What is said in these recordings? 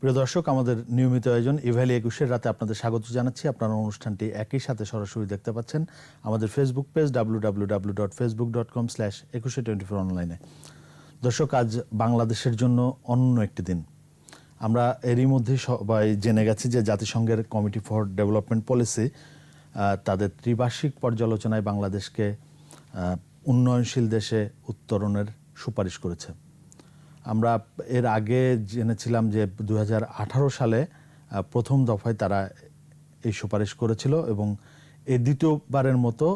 প্রিয় দর্শক, আমাদের নিয়মিত আয়োজন ইভ্যালি 21-এর রাতে আপনাদের স্বাগত জানাচ্ছি। আপনারা অনুষ্ঠানটি একই সাথে সরাসরি দেখতে পাচ্ছেন আমাদের ফেসবুক পেজ www.facebook.com/2124 অনলাইনে। দর্শক, আজ বাংলাদেশের জন্য অনন্য একটি দিন। আমরা এরই মধ্যে সবাই জেনে গেছি যে জাতিসংঘের কমিটি ফর ডেভেলপমেন্ট পলিসি তাদের ত্রিবার্ষিক পর্যালোচনায় বাংলাদেশকে উন্নয়নশীল দেশে উত্তরণের সুপারিশ করেছে। আমরা এর আগে জেনেছিলাম যে 2018 সালে প্রথম দফায় তারা এই সুপারিশ করেছিল এবং এই দ্বিতীয়বারের মতো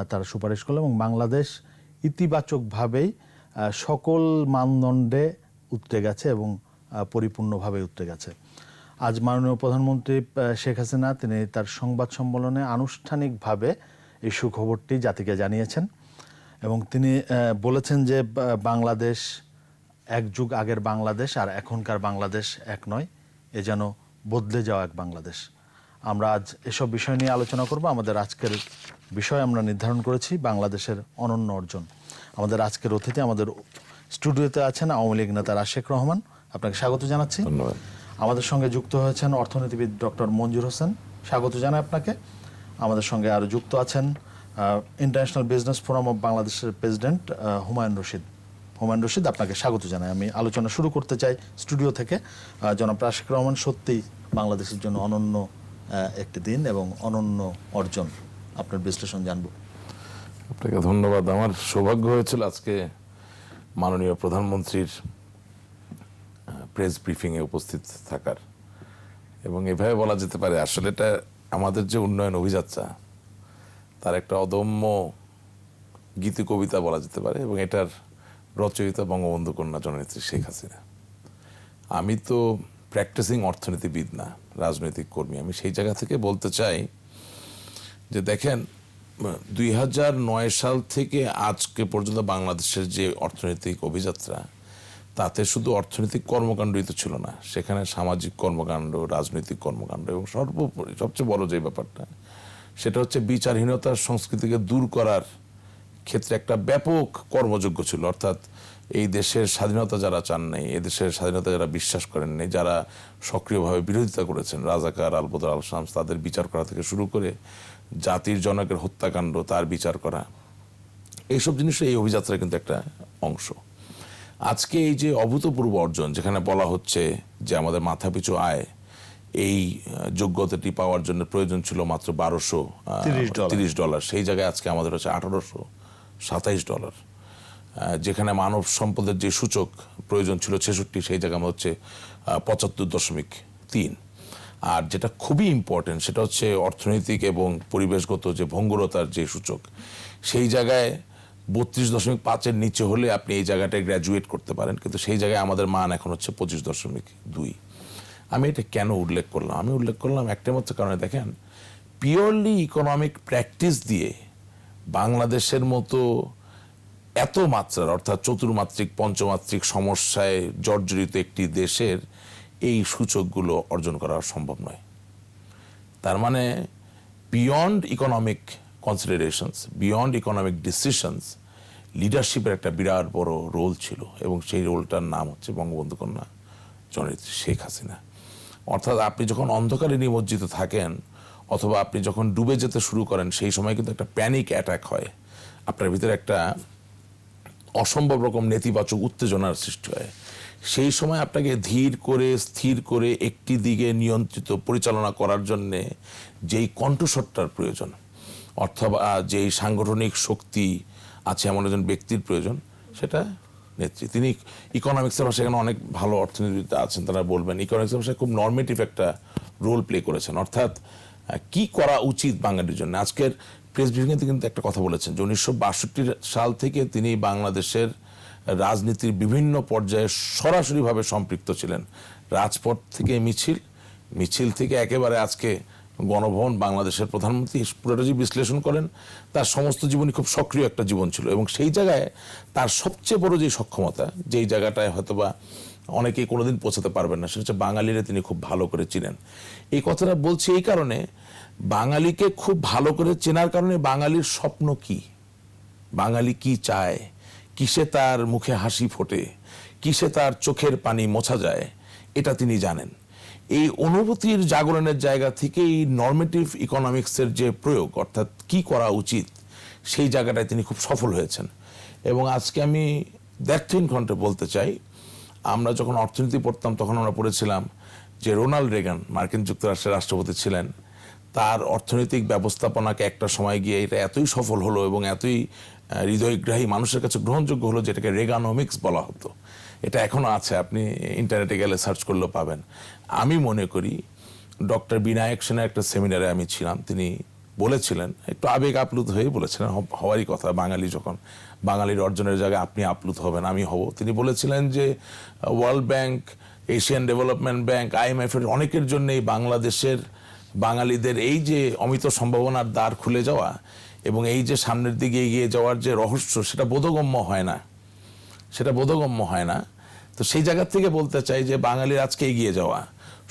তারা সুপারিশ করলো এবং বাংলাদেশ ইতিবাচকভাবেই সকল মানদণ্ডে উতরে গেছে এবং পরিপূর্ণভাবে উতরে গেছে। আজ মাননীয় প্রধানমন্ত্রী শেখ হাসিনা তিনি তার সংবাদ সম্মেলনে আনুষ্ঠানিকভাবে এই সুখবরটি জাতিকে জানিয়েছেন এবং তিনি বলেছেন যে বাংলাদেশ এক যুগ আগের বাংলাদেশ আর এখনকার বাংলাদেশ এক নয়, এ যেন বদলে যাওয়া এক বাংলাদেশ। আমরা আজ এসব বিষয় নিয়ে আলোচনা করব। আমাদের আজকের বিষয় আমরা নির্ধারণ করেছি বাংলাদেশের অনন্য অর্জন। আমাদের আজকের অতিথি আমাদের স্টুডিওতে আছেন আওয়ামী লীগ নেতা রাশেক রহমান, আপনাকে স্বাগত জানাচ্ছি। ধন্যবাদ। আমাদের সঙ্গে যুক্ত হয়েছেন অর্থনীতিবিদ ডক্টর মঞ্জুর হোসেন, স্বাগত জানাই আপনাকে। আমাদের সঙ্গে আরও যুক্ত আছেন ইন্টারন্যাশনাল বিজনেস ফোরাম অব বাংলাদেশের প্রেসিডেন্ট হুমায়ুন রশিদ। হুমায়ুন রশিদ, আপনাকে স্বাগত জানাই। আমি আলোচনা শুরু করতে চাই স্টুডিও থেকে। জনাব রাশেক রহমান, সত্যিই বাংলাদেশের জন্য অনন্য একটি দিন এবং অনন্য অর্জন, আপনার বিশ্লেষণ জানবো। আপনাকে ধন্যবাদ। আমার সৌভাগ্য হয়েছিল আজকে মাননীয় প্রধানমন্ত্রীর প্রেস ব্রিফিংয়ে উপস্থিত থাকার, এবং এভাবে বলা যেতে পারে আসলে এটা আমাদের যে উন্নয়ন অভিযাত্রা তার একটা অদম্য গীতি কবিতা বলা যেতে পারে, এবং এটার রচয়িতা বঙ্গবন্ধু কন্যা জননেত্রী শেখ হাসিনা। আমি তো প্র্যাকটিসিং অর্থনীতিবিদ না, রাজনৈতিক কর্মী। আমি সেই জায়গা থেকে বলতে চাই যে দেখেন, 2009 সাল থেকে আজকে পর্যন্ত বাংলাদেশের যে অর্থনৈতিক অভিযাত্রা, তাতে শুধু অর্থনৈতিক কর্মকাণ্ডই তো ছিল না, সেখানে সামাজিক কর্মকাণ্ড, রাজনৈতিক কর্মকাণ্ড এবং সর্বোপরি সবচেয়ে বড় যে ব্যাপারটা সেটা হচ্ছে বিচারহীনতার সংস্কৃতিকে দূর করার ক্ষেত্রে একটা ব্যাপক কর্মযোগ্য ছিল। অর্থাৎ এই দেশের স্বাধীনতা যারা চান নাই, এই দেশের স্বাধীনতা যারা বিশ্বাস করেন নাই, যারা সক্রিয়ভাবে বিরোধিতা করেছেন, রাজাকার, আলবদর, আল শামস, তাদের বিচার করা থেকে শুরু করে জাতির জনকের হত্যাকাণ্ড তার বিচার করা, এইসব জিনিসের এই অভিযাত্রার কিন্তু একটা অংশ। আজকে এই যে অভূতপূর্ব অর্জন, যেখানে বলা হচ্ছে যে আমাদের মাথাপিছু আয় এই যোগ্যতাটি পাওয়ার জন্য প্রয়োজন ছিল মাত্র $1230, সেই জায়গায় আজকে আমাদের হচ্ছে $1827। যেখানে মানব সম্পদের যে সূচক প্রয়োজন ছিল 66, সেই জায়গায় আমাদের হচ্ছে 75.3। আর যেটা খুবই ইম্পর্টেন্ট সেটা হচ্ছে অর্থনৈতিক এবং পরিবেশগত যে ভঙ্গুরতার যে সূচক, সেই জায়গায় 32.5-এর নিচে হলে আপনি এই জায়গাটায় গ্র্যাজুয়েট করতে পারেন, কিন্তু সেই জায়গায় আমাদের মান এখন হচ্ছে 25.2। আমি এটা কেন উল্লেখ করলাম? আমি উল্লেখ করলাম একটা মাত্র কারণে। দেখেন, পিওরলি ইকোনমিক প্র্যাকটিস দিয়ে বাংলাদেশের মতো এত মাত্রার, অর্থাৎ চতুর্মাত্রিক পঞ্চমাত্রিক সমস্যায় জর্জরিত একটি দেশের এই সূচকগুলো অর্জন করা সম্ভব নয়। তার মানে beyond economic considerations, beyond economic decisions, লিডারশিপের একটা বিরাট বড় রোল ছিল, এবং সেই রোলটার নাম হচ্ছে বঙ্গবন্ধু কন্যা জননেত্রী শেখ হাসিনা। অর্থাৎ আপনি যখন অন্ধকারে নিমজ্জিত থাকেন অথবা আপনি যখন ডুবে যেতে শুরু করেন, সেই সময় কিন্তু একটা প্যানিক অ্যাটাক হয়, আপনার ভিতরে একটা অসম্ভব রকম নেতিবাচক উত্তেজনার সৃষ্টি হয়। সেই সময় আপনাকে ধীর করে স্থির করে একটি দিকে নিয়ন্ত্রিত পরিচালনা করার জন্যে যেই কণ্ঠস্বরটার প্রয়োজন, অথবা যেই সাংগঠনিক শক্তি আছে এমন একজন ব্যক্তির প্রয়োজন, সেটা নেত্রী। তিনি ইকোনমিক্সের ভাষায়, এখানে অনেক ভালো অর্থনীতিবিদ আছেন, তারা বলবেন ইকোনমিক্সের ভাষায় খুব নর্মেটিভ একটা রোল প্লে করেছেন। অর্থাৎ কি করা উচিত বাঙালির জন্য। আজকের প্রেস ব্রিফিংয়ে কিন্তু একটা কথা বলেছেন যে 1962 সাল থেকে তিনি বাংলাদেশের রাজনীতির বিভিন্ন পর্যায়ে সরাসরিভাবে সম্পৃক্ত ছিলেন। রাজপথ থেকে মিছিল, মিছিল থেকে একেবারে আজকে গণভবন, বাংলাদেশের প্রধানমন্ত্রী, পুরোটা যে বিশ্লেষণ করেন তার সমস্ত জীবনই খুব সক্রিয় একটা জীবন ছিল, এবং সেই জায়গায় তার সবচেয়ে বড় যে সক্ষমতা, যেই জায়গাটায় হয়তোবা অনেকেই কোনোদিন পৌঁছাতে পারবেন না, সেটা হচ্ছে বাঙালিরা তিনি খুব ভালো করে চিনেন। এই কথাটা বলছি এই কারণে, বাঙালিকে খুব ভালো করে চেনার কারণে বাঙালির স্বপ্ন কি, বাঙালি কি চায়, কিসে তার মুখে হাসি ফোটে, কিসে তার চোখের পানি মোছা যায়, এটা তিনি জানেন। এই অনুভূতির জাগরণের জায়গা থেকে এই নর্মেটিভ ইকোনমিক্সের যে প্রয়োগ, অর্থাৎ কি করা উচিত, সেই জায়গাটায় তিনি খুব সফল হয়েছেন। এবং আজকে আমি দ্ব্যর্থহীন কণ্ঠে বলতে চাই, আমরা যখন অর্থনীতি পড়তাম তখন আমরা পড়েছিলাম যে রোনাল্ড রেগান মার্কিন যুক্তরাষ্ট্রের রাষ্ট্রপতি ছিলেন, তার অর্থনৈতিক ব্যবস্থাপনাকে একটা সময় গিয়ে এটা এতই সফল হলো এবং এতই হৃদয়গ্রাহী, মানুষের কাছে গ্রহণযোগ্য হলো যে এটাকে রেগানোমিক্স বলা হতো। এটা এখনো আছে, আপনি ইন্টারনেটে গেলে সার্চ করলেও পাবেন। আমি মনে করি ডক্টর বিনায়ক সেনের একটা সেমিনারে আমি ছিলাম, তিনি বলেছিলেন, একটু আবেগ আপ্লুত হয়ে বলেছিলেন, হওয়ারই কথা, বাঙালি যখন, বাঙালির অর্জনের জায়গায় আপনি আপ্লুত হবেন, আমি হব। তিনি বলেছিলেন যে world bank, Asian development bank, IMF এর অনেকের জন্যই বাংলাদেশের বাঙালিদের এই যে অমিত সম্ভাবনার দ্বার খুলে যাওয়া এবং এই যে সামনের দিকে এগিয়ে যাওয়ার যে রহস্য, সেটা বোধগম্য হয় না, সেটা বোধগম্য হয় না। তো সেই জায়গা থেকে বলতে চাই যে বাঙালির আজকে এগিয়ে যাওয়া,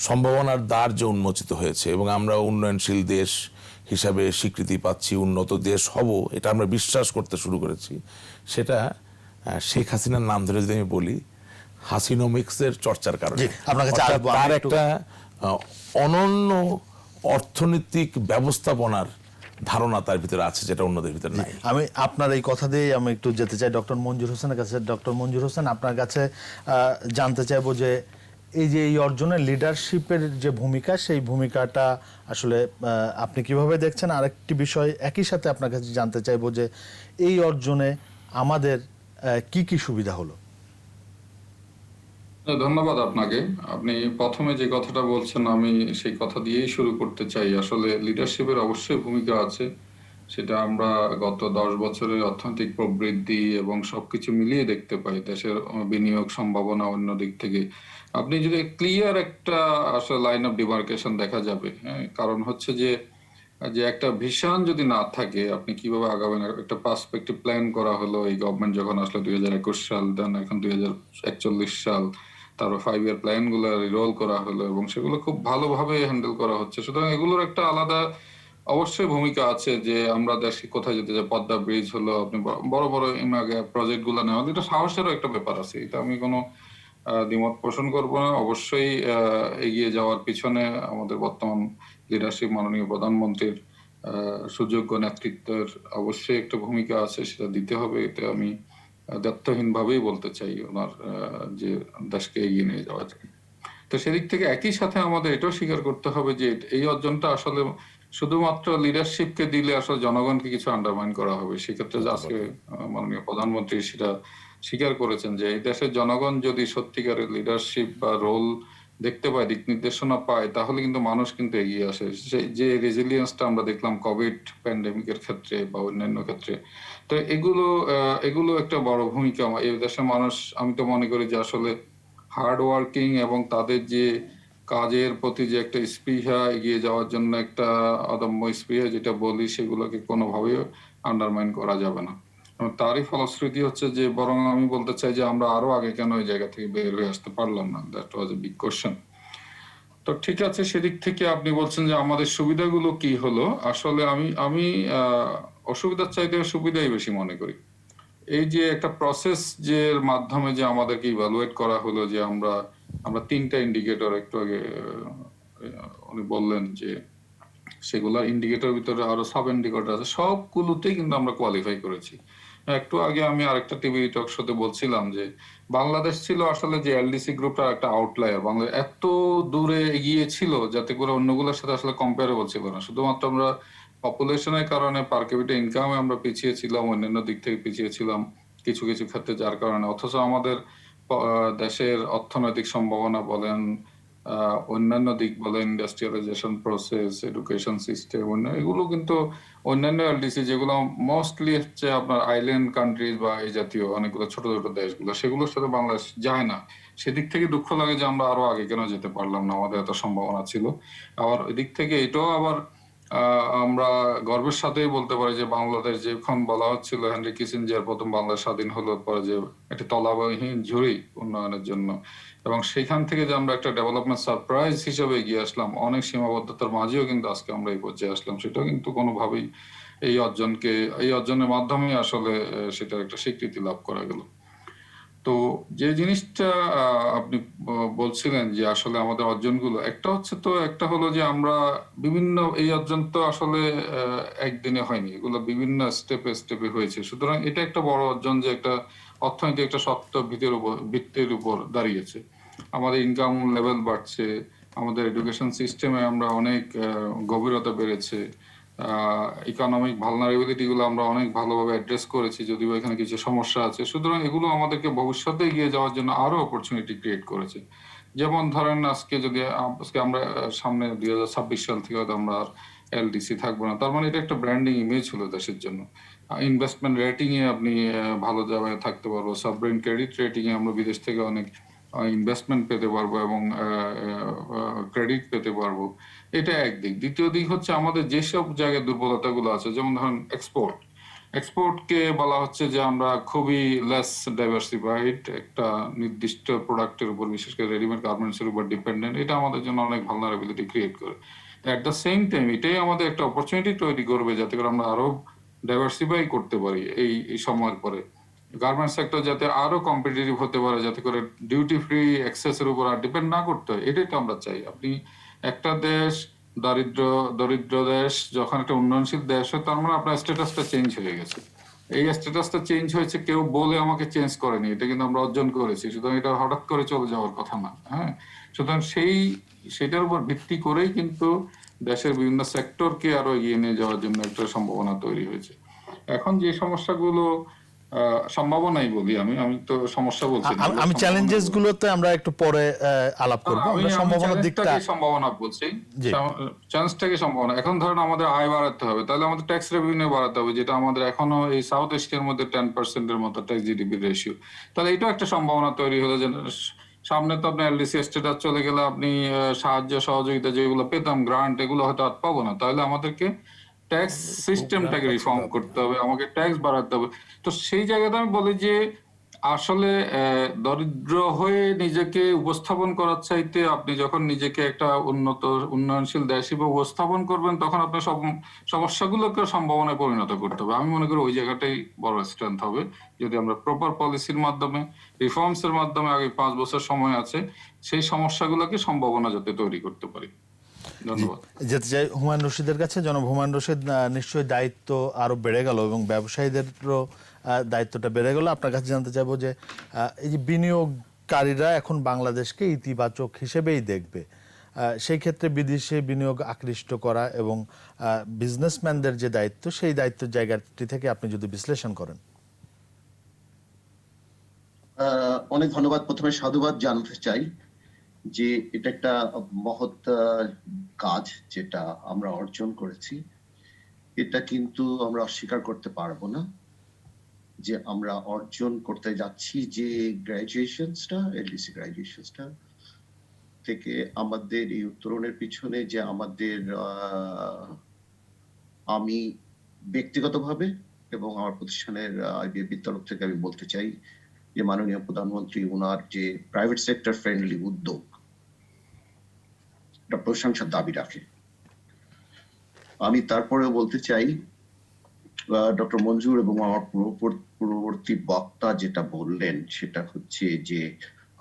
সম্ভাবনার দ্বার যে উন্মোচিত হয়েছে এবং আমরা উন্নয়নশীল দেশ হিসাবে স্বীকৃতি পাচ্ছি, উন্নত দেশ হব, এটা আমরা বিশ্বাস করতে শুরু করেছি, সেটা শেখ হাসিনার নাম ধরে যদি আমি বলি, হাসিনোমিক্সের চর্চার কারণে। জি, আপনার কাছে অর্থাৎ আসবো, আমি তার একটু- একটা অনন্য অর্থনৈতিক ব্যবস্থাপনার ধারণা তার ভিতরে আছে, যেটা অন্যদের ভিতরে নাই। আমি আপনার এই কথা দিয়ে আমি একটু যেতে চাই ডক্টর মঞ্জুর হোসেনের কাছে। ডক্টর মঞ্জুর হোসেন, আপনার কাছে জানতে চাইবো যে এই যে এই অর্জনের লিডারশিপের যে ভূমিকা, সেই ভূমিকাটা আসলে আপনি কিভাবে দেখছেন? আরেকটি বিষয় একই সাথে আপনার কাছে জানতে চাইবো যে এই অর্জনে আমাদের কি কি সুবিধা হলো? ধন্যবাদ আপনাকে। আপনি প্রথমে যে কথাটা বলছেন আমি সেই কথা দিয়েই শুরু করতে চাই। আসলে লিডারশিপের অবশ্যই ভূমিকা আছে। সেটা আমরা গত 10 বছরের অর্থনৈতিক প্রবৃদ্ধি এবং সবকিছু মিলিয়ে দেখতে পাই। দেশের বিনিয়োগ সম্ভাবনা অন্য দিক থেকে। আপনি যদি ক্লিয়ার একটা আসলে লাইন অফ ডিমার্কেশন দেখা যাবে, হ্যাঁ? কারণ হচ্ছে যে যে একটা ভিশন যদি না থাকে আপনি কিভাবে আগাবেন? একটা পার্সপেক্টিভ প্ল্যান করা হলো এই গভর্নমেন্ট যখন আসলে 2021 সাল, দেন এখন 2041 সাল, তারপর 5 ইয়ার প্ল্যান গুলো রিরোল করা হলো এবং সেগুলো খুব ভালোভাবে হ্যান্ডেল করা হচ্ছে। সুতরাং এগুলোর একটা আলাদা অবশ্যই ভূমিকা আছে যে আমরা দেশে কোথায় যেতে চাই, পদ্মা ব্রিজ হলো, আপনি বড় বড় প্রজেক্ট গুলো নেওয়া, এটা সাহসেরও একটা ব্যাপার আছে। এটা আমি কোনো দ্বিমত পোষণ করব না। অবশ্যই এগিয়ে যাওয়ার পিছনে আমাদের বর্তমান লিডারশিপ, মাননীয় প্রধানমন্ত্রীর সুযোগ্য নেতৃত্বের অবশ্যই একটা ভূমিকা আছে, সেটা দিতে হবে। এতে আমি দ্ব্যর্থহীন ভাবেই বলতে চাই ওনার যে দেশকে এগিয়ে নিয়ে যাওয়া যায়। তো সেদিক থেকে একই সাথে আমাদের এটাও স্বীকার করতে হবে যে এই অর্জনটা আসলে শুধুমাত্র লিডারশিপকে দিলে আসলে জনগণকে কিছু আন্ডারমাইন করা হবে। সেক্ষেত্রে যে আজকে মাননীয় প্রধানমন্ত্রী সেটা স্বীকার করেছেন যে এই দেশের জনগণ যদি সত্যিকারের লিডারশিপ বা রোল দেখতে পায়, দিক নির্দেশনা পায়, তাহলে কিন্তু মানুষ কিন্তু এগিয়ে আসে। যে রেজিলিয়েন্সটা আমরা দেখলাম কোভিড প্যান্ডেমিকের ক্ষেত্রে বা অন্যান্য ক্ষেত্রে, তো এগুলো একটা বড় ভূমিকা। এই দেশের মানুষ, আমি তো মনে করি যে আসলে হার্ড ওয়ার্কিং এবং তাদের যে কাজের প্রতি যে একটা স্পৃহা, এগিয়ে যাওয়ার জন্য একটা অদম্য স্পৃহা যেটা বলি, সেগুলোকে কোনোভাবেই আন্ডারমাইন করা যাবে না। এবং তারই ফলশ্রুতি হচ্ছে যে, বরং আমি বলতে চাই যে আমরা আরো আগে কেন এই জায়গা থেকে বের হয়ে আসতে পারলাম না, that was a big question. তো ঠিক আছে, সেদিক থেকে আপনি বলছেন যে আমাদের সুবিধাগুলো কি হলো। আসলে আমি অসুবিধার চাইতে সুবিধাই বেশি মনে করি। এই যে একটা প্রসেস যে মাধ্যমে যে আমাদেরকে ইভালুয়েট করা হলো, যে আমরা তিনটা ইন্ডিকেটর একটু আগে উনি বললেন যে সেগুলা ইন্ডিকেটর ভিতরে আরো সাব ইন্ডিকেটর আছে, সবগুলোতেই কিন্তু আমরা কোয়ালিফাই করেছি। একটু আগে আমি আরেকটা টিভি টক শোতে বলছিলাম যে বাংলাদেশ ছিল আসলে যে এলডিসি গ্রুপটা একটা আউটলায়ার। বাংলাদেশ এত দূরে এগিয়ে ছিল যাতে করে অন্যগুলোর সাথে আসলে কম্পেয়ারেবল ছিল না। শুধুমাত্র আমরা পপুলেশনের কারণে, পার ক্যাপিটা ইনকামে আমরা পিছিয়ে ছিলাম, অন্যান্য দিক থেকে পিছিয়ে ছিলাম কিছু কিছু ক্ষেত্রে, যার কারণে অথচ আমাদের দেশের অর্থনৈতিক সম্ভাবনা বলেন, অন্যান্য দিক বলেন, ইন্ডাস্ট্রিয়ালাইজেশন প্রসেস, এডুকেশন সিস্টেম, এগুলো কিন্তু অন্যান্য এলডিসি যেগুলো মোস্টলি হচ্ছে আপনার আইল্যান্ড কান্ট্রিজ বা এই জাতীয় অনেকগুলো ছোট ছোট দেশগুলো, সেগুলোর সাথে বাংলাদেশ যায় না। সেদিক থেকে দুঃখ লাগে যে আমরা আরো আগে কেন যেতে পারলাম না, আমাদের এত সম্ভাবনা ছিল। আবার এদিক থেকে এটাও আবার আমরা গর্বের সাথেই বলতে পারি যে বাংলাদেশ, যখন বলা হচ্ছিল হেনরি কিসিঞ্জার প্রথম বাংলাদেশ স্বাধীন হলো পরে, যে একটি তলাবিহীন ঝুড়ি উন্নয়নের জন্য, এবং সেখান থেকে যে আমরা একটা ডেভেলপমেন্ট সারপ্রাইজ হিসেবে এগিয়ে আসলাম, অনেক সীমাবদ্ধতার মাঝেও কিন্তু আজকে আমরা এই পর্যায়ে আসলাম, সেটাও কিন্তু কোনোভাবেই এই অর্জনের মাধ্যমে আসলে সেটা একটা স্বীকৃতি লাভ করা গেল। তো যে জিনিসটা আপনি বলছিলেন যে আসলে আমাদের অর্জনগুলো একটা হলো যে আমরা বিভিন্ন এই অর্জন তো আসলে একদিনে হয়নি, এগুলো বিভিন্ন স্টেপে স্টেপে হয়েছে। সুতরাং এটা একটা বড় অর্জন যে একটা অর্থনৈতিক একটা শক্ত ভিত্তির উপর দাঁড়িয়েছে। আমাদের ইনকাম লেভেল বাড়ছে, আমাদের এডুকেশন সিস্টেমে আমরা অনেক গভীরতা বেড়েছে, ইকোনমিক ভালনারেবিলিটি গুলো আমরা অনেক ভালোভাবে অ্যাড্রেস করেছি, যদিও এখানে কিছু সমস্যা আছে। সুতরাং এগুলো আমাদেরকে ভবিষ্যতে এগিয়ে যাওয়ার জন্য আরো অপরচুনিটি ক্রিয়েট করেছে। যেমন ধরেন আজকে আমরা সামনে 2026 সাল থেকে হয়তো আমরা আর এলডিসি থাকবো না, তার মানে এটা একটা ব্র্যান্ডিং ইমেজ হলো দেশের জন্য। ইনভেস্টমেন্ট রেটিং এ আপনি ভালো জায়গায় থাকতে পারবো, সাবপ্রাইম ক্রেডিট রেটিং এ আমরা বিদেশ থেকে অনেক ইনভেস্টমেন্ট পেতে পারবো এবং ক্রেডিট পেতে পারবো। এটা একদিক। দ্বিতীয় দিক হচ্ছে আমাদের যেসব জায়গায় দুর্বলতাগুলো আছে, যেমন ধরেন এক্সপোর্টকে বলা হচ্ছে যে আমরা খুবই লেস ডাইভার্সিফাইড, একটা নির্দিষ্ট প্রোডাক্টের উপর, বিশেষ করে রেডিমেড গার্মেন্টস এর উপর ডিপেন্ডেন্ট। এটা আমাদের জন্য অনেক ভালনারেবিলিটি ক্রিয়েট করে। এট দ্য সেম টাইম এটাই আমাদের একটা অপরচুনিটি তৈরি করবে যাতে করে আমরা আরো ডাইভার্সিফাই করতে পারি এই সময়ের পরে। গার্মেন্টস সেক্টর যাতে আরো কম্পিটিটিভ হতে পারে, যাতে করে ডিউটি ফ্রি অ্যাক্সেস এর উপর আর ডিপেন্ড না করতে হয়, এটাই তো আমরা চাই। আপনি একটা দেশ দরিদ্র দেশ যখন একটা উন্নয়নশীল দেশ হয়, তার মানে আপনার স্ট্যাটাসটা চেঞ্জ হয়ে গেছে। এই স্ট্যাটাসটা চেঞ্জ হয়েছে কেউ বলে আমাকে চেঞ্জ করেনি, এটা কিন্তু আমরা অর্জন করেছি। সুতরাং এটা হঠাৎ করে চলে যাওয়ার কথা না। হ্যাঁ, সুতরাং সেটার উপর ভিত্তি করেই কিন্তু দেশের বিভিন্ন সেক্টরকে আরো এগিয়ে নিয়ে যাওয়ার জন্য একটা সম্ভাবনা তৈরি হয়েছে। এখন যে সমস্যাগুলো সম্ভাবনাই বলি, আমি আমি তো সমস্যা বলছি না, আমি চ্যালেঞ্জেস গুলোতে আমরা একটু পরে আলাপ করব। আমরা সম্ভাবনার দিকটা সম্ভাবনা বলছি, জি। চ্যালেঞ্জটাকে সম্ভাবনা। এখন ধরেন আমাদের আয় বাড়াতে হবে, তাহলে আমাদের ট্যাক্স রেভিনিউ বাড়াতে হবে, যেটা আমাদের এখনো এই সাউথ এশিয়ার মধ্যে 10% এর মতো ট্যাক্স জিডিপি রেশিও। তাহলে এটাও একটা সম্ভাবনা তৈরি হলো যে সামনে তো আপনি এলডিসি স্ট্যাটাস চলে গেলে আপনি সাহায্য সহযোগিতা যেগুলো পেতাম, গ্রান্ট, এগুলো হয়তো আর পাবো না। তাহলে আমাদেরকে ট্যাক্স সিস্টেমটাকে রিফর্ম করতে হবে, আমাকে ট্যাক্স বাড়াতে হবে। তো সেই জায়গাতে আমি বলি যে আসলে দরিদ্র হয়ে নিজেকে উপস্থাপন করার চাইতে আপনি যখন নিজেকে একটা উন্নয়নশীল দেশ হিসেবে উপস্থাপন করবেন, তখন আপনার সব সমস্যাগুলোকে সম্ভাবনায় পরিণত করতে হবে। আমি মনে করি ওই জায়গাটাই বড় স্ট্রেংথ হবে, যদি আমরা প্রপার পলিসির মাধ্যমে, রিফর্মস এর মাধ্যমে, আগে 5 বছর সময় আছে, সেই সমস্যাগুলোকে সম্ভাবনা যাতে তৈরি করতে পারি। ধন্যবাদ। যেতে চাই হুমায়ুন রশিদের কাছে। জনাব হুমায়ুন রশিদ, নিশ্চয়ই দায়িত্ব আরো বেড়ে গেল এবং ব্যবসায়ীদেরও দায়িত্বটা বেড়ে গেল। আপনার কাছে জানতে চাইবো যে এই যে বিনিয়োগকারীরা এখন বাংলাদেশকে ইতিবাচক হিসেবেই দেখবে, সেই ক্ষেত্রে বিদেশে বিনিয়োগ আকৃষ্ট করা এবং বিজনেসম্যানদের যে দায়িত্ব, সেই দায়িত্বের জায়গাটি থেকে আপনি যদি বিশ্লেষণ করেন। অনেক ধন্যবাদ। প্রথমে সাধুবাদ জানাতে চাই যে এটা একটা মহৎ কাজ যেটা আমরা অর্জন করেছি। এটা কিন্তু আমরা অস্বীকার করতে পারবো না যে আমরা অর্জন করতে যাচ্ছি যে গ্রাজুয়েশনসটা, এলডিসি গ্রাজুয়েশনসটা থেকে আমাদের এই উত্তরণের পিছনে যে আমাদের আমি ব্যক্তিগতভাবে এবং আমার প্রতিষ্ঠানের আইবিএবির তরফ থেকে আমি বলতে চাই যে মাননীয় প্রধানমন্ত্রী ওনার যে প্রাইভেট সেক্টর ফ্রেন্ডলি উদ্যোগ, এটা প্রশংসার দাবি রাখে। আমি তারপরেও বলতে চাই ডক্টর মঞ্জুর এবং আমার পূর্ববর্তী বক্তা যেটা বললেন, সেটা হচ্ছে যে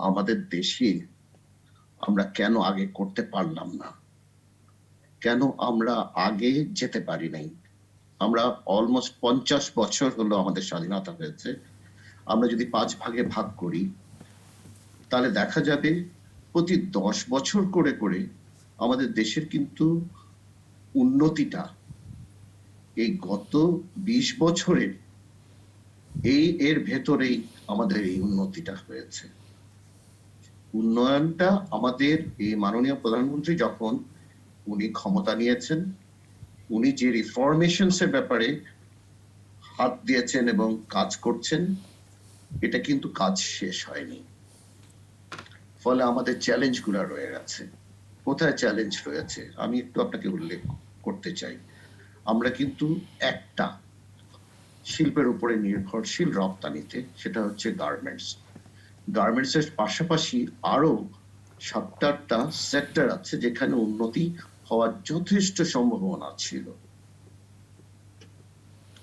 আমাদের দেশে আমরা কেন আগে করতে পারলাম না, কেন আমরা আগে যেতে পারি নাই। আমরা অলমোস্ট 50 বছর হলো আমাদের স্বাধীনতা হয়েছে। আমরা যদি 5 ভাগে ভাগ করি, তাহলে দেখা যাবে প্রতি 10 বছর করে করে আমাদের দেশের কিন্তু উন্নতিটা এই গত 20 বছরের এর ভেতরেই আমাদের এই উন্নতিটা হয়েছে। উন্নয়নটা আমাদের এই মাননীয় প্রধানমন্ত্রী যখন উনি ক্ষমতা নিয়েছেন, উনি যে রিফরমেশনস এর ব্যাপারে হাত দিয়েছেন এবং কাজ করছেন, এটা কিন্তু কাজ শেষ হয়নি। ফলে আমাদের চ্যালেঞ্জ গুলা রয়ে গেছে। কোথায় চ্যালেঞ্জ রয়েছে আমি একটু আপনাকে উল্লেখ করতে চাই। আমরা কিন্তু একটা শিল্পের উপরে নির্ভরশীল রপ্তানিতে, সেটা হচ্ছে গার্মেন্টস। গার্মেন্টসের পাশাপাশি আরো 7-8টা সেক্টর আছে যেখানে উন্নতি হওয়ার যথেষ্ট সম্ভাবনা ছিল।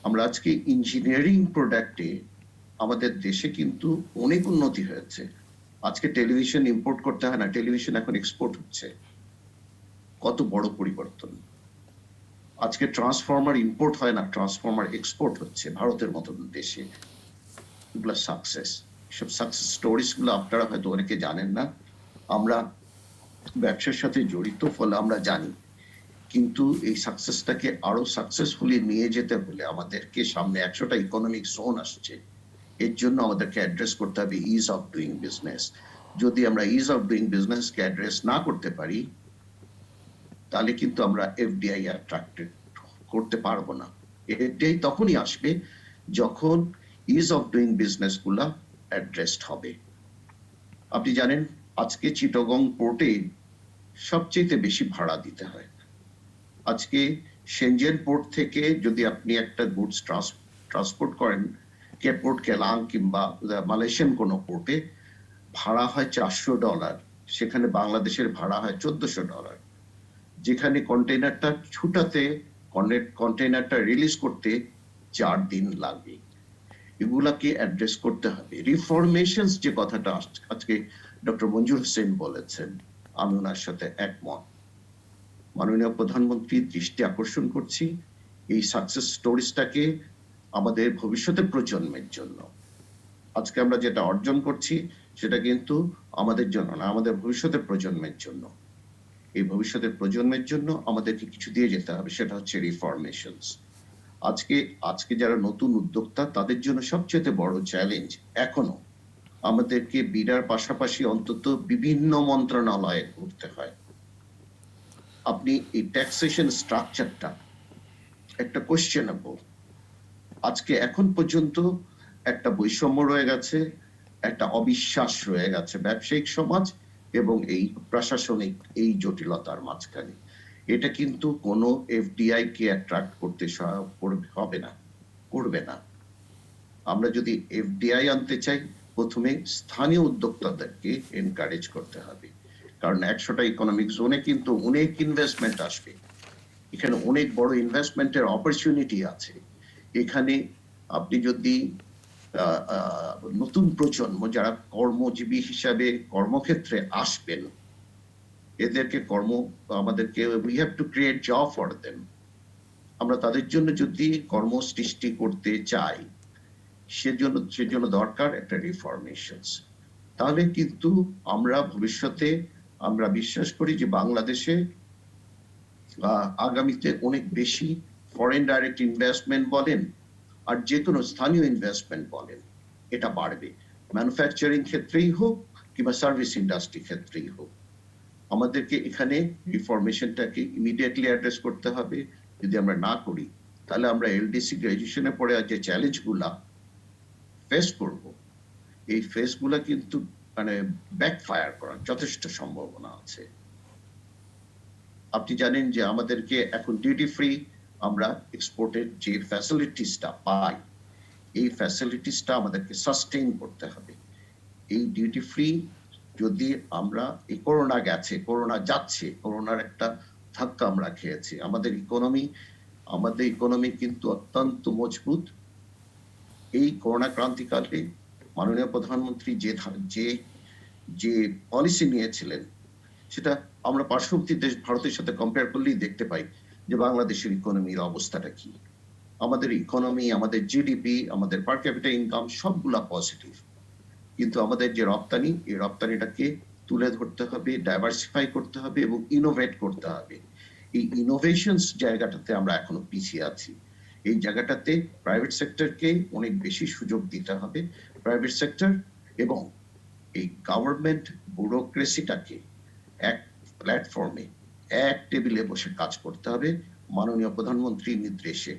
আমরা আজকে ইঞ্জিনিয়ারিং প্রোডাক্টে আমাদের দেশে কিন্তু অনেক উন্নতি হয়েছে। আজকে টেলিভিশন ইম্পোর্ট করতে হয় না, টেলিভিশন এখন এক্সপোর্ট হচ্ছে। কত বড় পরিবর্তন। আজকে ট্রান্সফরমার ইম্পোর্ট হয় না, ট্রান্সফরমার এক্সপোর্ট হচ্ছে ভারতের মতন দেশে। এগুলো সাকসেস। সব সাকসেস স্টোরিজ গুলো আপনারা হয়তো অনেকে জানেন না। আমরা ব্যবসার সাথে জড়িত, ফলে আমরা জানি। কিন্তু এই সাকসেসটাকে আরো সাকসেসফুলি নিয়ে যেতে হলে আমাদেরকে সামনে 100টা ইকোনমিক জোন আসছে, এর জন্য আমাদেরকে অ্যাড্রেস করতে হবে ইজ অফ ডুইং বিজনেস। যদি আমরা is of doing business K address না করতে পারি, তাহলে কিন্তু আমরা এফডিআই অ্যাট্রাক্টেড করতে পারবো না। এফডিআই তখনই আসবে যখন ইজ অফ ডুইং বিজনেস গুলা অ্যাড্রেসড হবে। আপনি জানেন আজকে চিটাগং পোর্টে সবচেয়ে বেশি ভাড়া দিতে হয়। আজকে শেনজেন পোর্ট থেকে যদি আপনি একটা গুডস ট্রান্সপোর্ট করেন কেপোর্ট কেলাং কিংবা মালয়েশিয়ান কোনো পোর্টে, ভাড়া হয় $400, সেখানে বাংলাদেশের ভাড়া হয় $1400। যেখানে কন্টেইনারটা ছুটাতে, কন্টেইনারটা রিলিজ করতে 4 দিন লাগে। এগুলাকে অ্যাড্রেস করতে হবে। রিফরমেশনস যে কথাটা আজকে ডক্টর মঞ্জুর হোসেন বলেছেন, আমি ওনার সাথে একমত। মাননীয় প্রধানমন্ত্রীর দৃষ্টি আকর্ষণ করছি এই সাকসেস স্টোরিজটাকে আমাদের ভবিষ্যতের প্রজন্মের জন্য। আজকে আমরা যেটা অর্জন করছি সেটা কিন্তু আমাদের জন্য না, আমাদের ভবিষ্যতের প্রজন্মের জন্য। এই ভবিষ্যতের প্রজন্মের জন্য আমাদেরকে কিছু দিয়ে যেতে হবে, সেটা হচ্ছে রিফরমেশনস। আজকে যারা নতুন উদ্যোক্তা তাদের জন্য সবচেয়ে বড় চ্যালেঞ্জ এখনো আমাদেরকে বিডার পাশাপাশি অন্তত বিভিন্ন মন্ত্রণালয়ে ঘুরতে হয়। আপনি এই ট্যাক্সেশন স্ট্রাকচারটা একটা কোশ্চেনেবল। আজকে এখন পর্যন্ত একটা বৈষম্য রয়ে গেছে, একটা অবিশ্বাস রয়ে গেছে ব্যবসায়িক সমাজ এবং এই প্রশাসনিক এই জটিলতার মাঝখানে। এটা কিন্তু কোনো এফডিআই কে অ্যাট্রাক্ট করতে সহায়ক করবে না। আমরা যদি এফডিআই আনতে চাই, প্রথমে স্থানীয় উদ্যোক্তাদেরকে এনকারেজ করতে হবে। কারণ 100টা ইকোনমিক জোনে কিন্তু অনেক ইনভেস্টমেন্ট আসবে, এখানে অনেক বড় ইনভেস্টমেন্টের অপরচুনিটি আছে। এখানে আপনি যদি নতুন প্রজন্ম যারা কর্মজীবী হিসাবে কর্মক্ষেত্রে আসবেন, এদেরকে আমাদেরকে we have to create job for them. আমরা তাদের জন্য যদি কর্ম সৃষ্টি করতে চাই, সেজন্য দরকার একটা রিফরমেশনস। তাহলে কিন্তু আমরা ভবিষ্যতে, আমরা বিশ্বাস করি যে বাংলাদেশে আগামীতে অনেক বেশি ফরেন ডাইরেক্ট ইনভেস্টমেন্ট বলেন আর যে কোনো স্থানীয় ইনভেস্টমেন্ট বলেন, এটা বাড়বে। ম্যানুফ্যাকচারিং ক্ষেত্রেই হোক কিংবা সার্ভিস ইন্ডাস্ট্রি ক্ষেত্রেই হোক, আমাদেরকে এখানে রিফরমেশনটাকে ইমিডিয়েটলি অ্যাড্রেস করতে হবে। যদি আমরা না করি, তাহলে আমরা এলডিসি গ্রাজুয়েশনে পড়ে যে চ্যালেঞ্জগুলা ফেস করব, এই ফেসগুলা কিন্তু মানে ব্যাকফায়ার করার যথেষ্ট সম্ভাবনা আছে। আপনি জানেন যে আমাদেরকে এখন ডিউটি ফ্রি আমরা এক্সপোর্টের যে ফ্যাসিলিটিসটা পাই, এই ফ্যাসিলিটিসটা আমাদেরকে সাস্টেইন করতে হবে। এই ডিউটি ফ্রি যদি আমরা, এই করোনা গেছে, করোনা যাচ্ছে, করোনার একটা ধাক্কা আমরা খেয়েছি। আমাদের ইকোনমি কিন্তু অত্যন্ত মজবুত। এই করোনা ক্রান্তিকালে মাননীয় প্রধানমন্ত্রী যে পলিসি নিয়েছিলেন, সেটা আমরা পার্শ্ববর্তী দেশ ভারতের সাথে কম্পেয়ার করলেই দেখতে পাই যে বাংলাদেশের ইকোনমির অবস্থাটা কি। আমাদের ইকোনমি, আমাদের জিডিপি, আমাদের পার ক্যাপিটা ইনকাম সবগুলা পজিটিভ। কিন্তু আমাদের যে রপ্তানি, এই রপ্তানিটাকে তুলে ধরতে হবে, ডাইভার্সিফাই করতে হবে এবং ইনোভেট করতে হবে। এই ইনোভেশনস জায়গাটাতে আমরা এখনো পিছিয়ে আছি। এই জায়গাটাতে প্রাইভেট সেক্টরকে অনেক বেশি সুযোগ দিতে হবে। প্রাইভেট সেক্টর এবং এই গভর্নমেন্ট ব্যুরোক্রেসিটাকে এক প্ল্যাটফর্মে, এক টেবিলে বসে কাজ করতে হবে মাননীয় প্রধানমন্ত্রীর নির্দেশে।